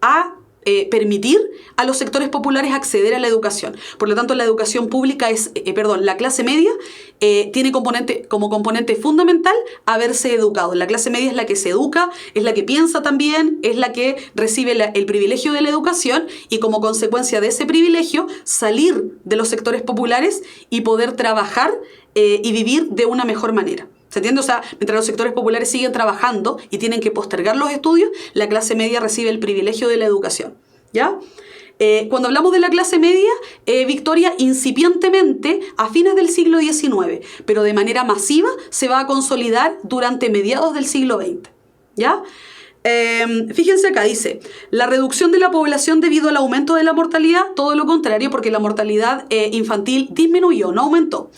a permitir a los sectores populares acceder a la educación. Por lo tanto, la educación pública la clase media tiene como componente fundamental haberse educado. La clase media es la que se educa, es la que piensa también, es la que recibe el privilegio de la educación y como consecuencia de ese privilegio salir de los sectores populares y poder trabajar y vivir de una mejor manera. ¿Se entiende? O sea, mientras los sectores populares siguen trabajando y tienen que postergar los estudios, la clase media recibe el privilegio de la educación. ¿Ya? Cuando hablamos de la clase media, Victoria incipientemente a fines del siglo XIX, pero de manera masiva se va a consolidar durante mediados del siglo XX. ¿Ya? Fíjense acá, dice, la reducción de la población debido al aumento de la mortalidad, todo lo contrario, porque la mortalidad infantil disminuyó, no aumentó.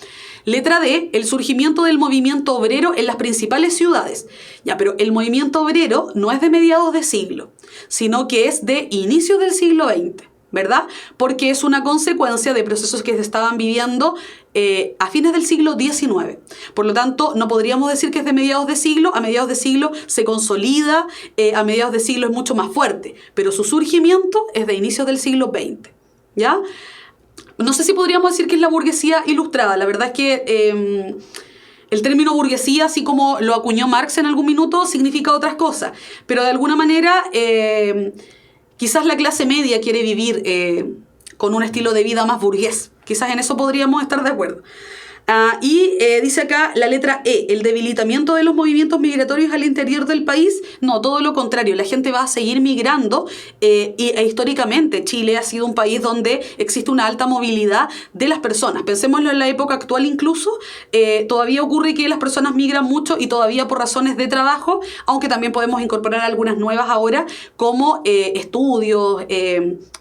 Letra D, el surgimiento del movimiento obrero en las principales ciudades. Ya, pero el movimiento obrero no es de mediados de siglo, sino que es de inicios del siglo XX, ¿verdad? Porque es una consecuencia de procesos que se estaban viviendo a fines del siglo XIX. Por lo tanto, no podríamos decir que es de mediados de siglo. A mediados de siglo se consolida, a mediados de siglo es mucho más fuerte, pero su surgimiento es de inicios del siglo XX, ¿ya? No sé si podríamos decir que es la burguesía ilustrada. La verdad es que el término burguesía, así como lo acuñó Marx en algún minuto, significa otras cosas. Pero de alguna manera, quizás la clase media quiere vivir con un estilo de vida más burgués. Quizás en eso podríamos estar de acuerdo. Dice acá la letra E, el debilitamiento de los movimientos migratorios al interior del país. No, todo lo contrario, la gente va a seguir migrando históricamente Chile ha sido un país donde existe una alta movilidad de las personas. Pensémoslo en la época actual incluso, todavía ocurre que las personas migran mucho y todavía por razones de trabajo, aunque también podemos incorporar algunas nuevas ahora como estudios,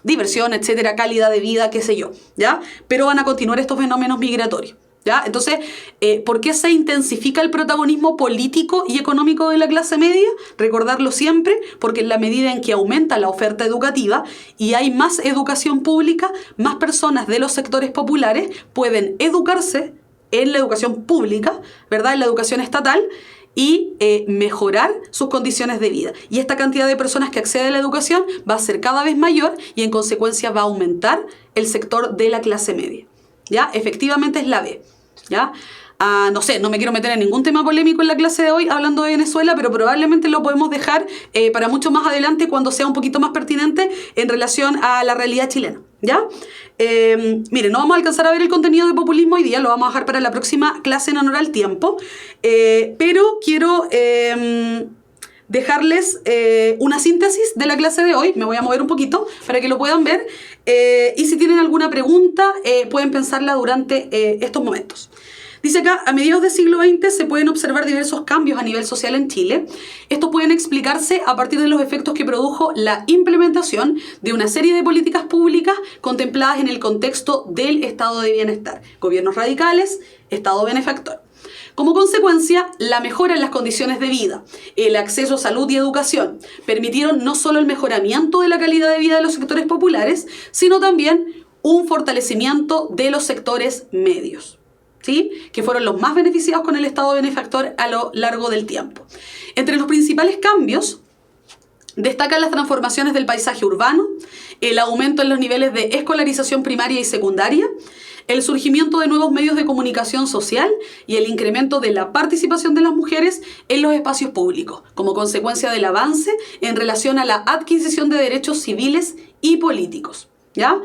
diversión, etcétera, calidad de vida, qué sé yo, ¿ya? Pero van a continuar estos fenómenos migratorios. ¿Ya? Entonces, ¿por qué se intensifica el protagonismo político y económico de la clase media? Recordarlo siempre, porque en la medida en que aumenta la oferta educativa y hay más educación pública, más personas de los sectores populares pueden educarse en la educación pública, ¿verdad? En la educación estatal, y mejorar sus condiciones de vida. Y esta cantidad de personas que acceden a la educación va a ser cada vez mayor y en consecuencia va a aumentar el sector de la clase media. ¿Ya? Efectivamente es la B. ¿Ya? No sé, no me quiero meter en ningún tema polémico en la clase de hoy hablando de Venezuela, pero probablemente lo podemos dejar para mucho más adelante cuando sea un poquito más pertinente en relación a la realidad chilena. ¿Ya? Miren, no vamos a alcanzar a ver el contenido de populismo hoy día, lo vamos a dejar para la próxima clase en honor al tiempo, pero quiero dejarles una síntesis de la clase de hoy. Me voy a mover un poquito para que lo puedan ver. Y si tienen alguna pregunta, pueden pensarla durante estos momentos. Dice acá, a mediados del siglo XX se pueden observar diversos cambios a nivel social en Chile. Estos pueden explicarse a partir de los efectos que produjo la implementación de una serie de políticas públicas contempladas en el contexto del estado de bienestar. Gobiernos radicales, estado benefactor. Como consecuencia, la mejora en las condiciones de vida, el acceso a salud y educación, permitieron no solo el mejoramiento de la calidad de vida de los sectores populares, sino también un fortalecimiento de los sectores medios, ¿sí? Que fueron los más beneficiados con el Estado benefactor a lo largo del tiempo. Entre los principales cambios, destacan las transformaciones del paisaje urbano, el aumento en los niveles de escolarización primaria y secundaria, el surgimiento de nuevos medios de comunicación social y el incremento de la participación de las mujeres en los espacios públicos, como consecuencia del avance en relación a la adquisición de derechos civiles y políticos, ¿ya?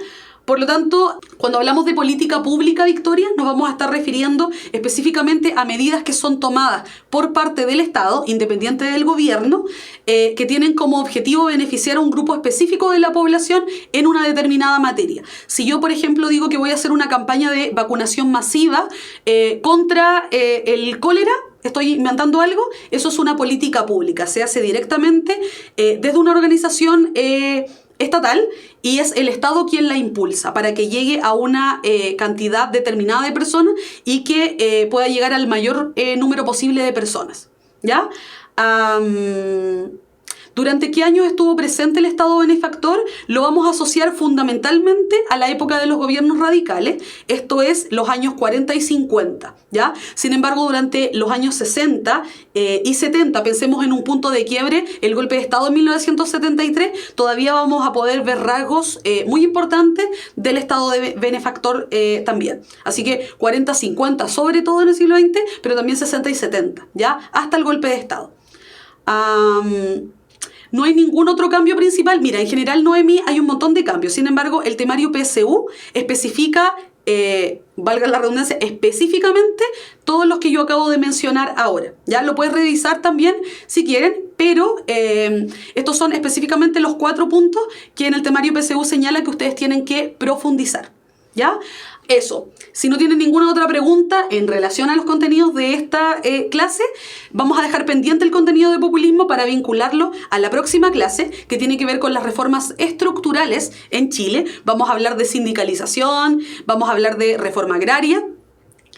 Por lo tanto, cuando hablamos de política pública, Victoria, nos vamos a estar refiriendo específicamente a medidas que son tomadas por parte del Estado, independiente del gobierno, que tienen como objetivo beneficiar a un grupo específico de la población en una determinada materia. Si yo, por ejemplo, digo que voy a hacer una campaña de vacunación masiva contra el cólera, estoy inventando algo, eso es una política pública, se hace directamente desde una organización estatal y es el Estado quien la impulsa para que llegue a una cantidad determinada de personas y que pueda llegar al mayor número posible de personas, ¿ya? ¿Durante qué años estuvo presente el Estado benefactor? Lo vamos a asociar fundamentalmente a la época de los gobiernos radicales, esto es los años 40 y 50, ¿ya? Sin embargo, durante los años 60 y 70, pensemos en un punto de quiebre, el golpe de Estado en 1973, todavía vamos a poder ver rasgos muy importantes del Estado de benefactor también. Así que 40, 50, sobre todo en el siglo XX, pero también 60 y 70, ¿ya? Hasta el golpe de Estado. No hay ningún otro cambio principal. Mira, en general, Noemí, hay un montón de cambios. Sin embargo, el temario PSU especifica, valga la redundancia, específicamente todos los que yo acabo de mencionar ahora. Ya lo puedes revisar también si quieren, pero estos son específicamente los 4 puntos que en el temario PSU señala que ustedes tienen que profundizar. ¿Ya? Eso. Si no tienen ninguna otra pregunta en relación a los contenidos de esta clase, vamos a dejar pendiente el contenido de populismo para vincularlo a la próxima clase que tiene que ver con las reformas estructurales en Chile. Vamos a hablar de sindicalización, vamos a hablar de reforma agraria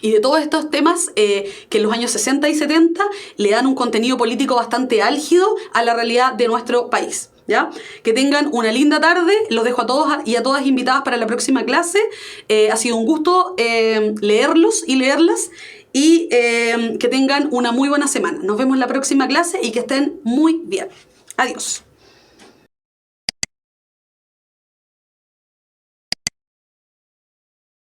y de todos estos temas que en los años 60 y 70 le dan un contenido político bastante álgido a la realidad de nuestro país. ¿Ya? Que tengan una linda tarde, los dejo a todos y a todas invitadas para la próxima clase. Ha sido un gusto leerlos y leerlas y que tengan una muy buena semana. Nos vemos en la próxima clase y que estén muy bien. Adiós.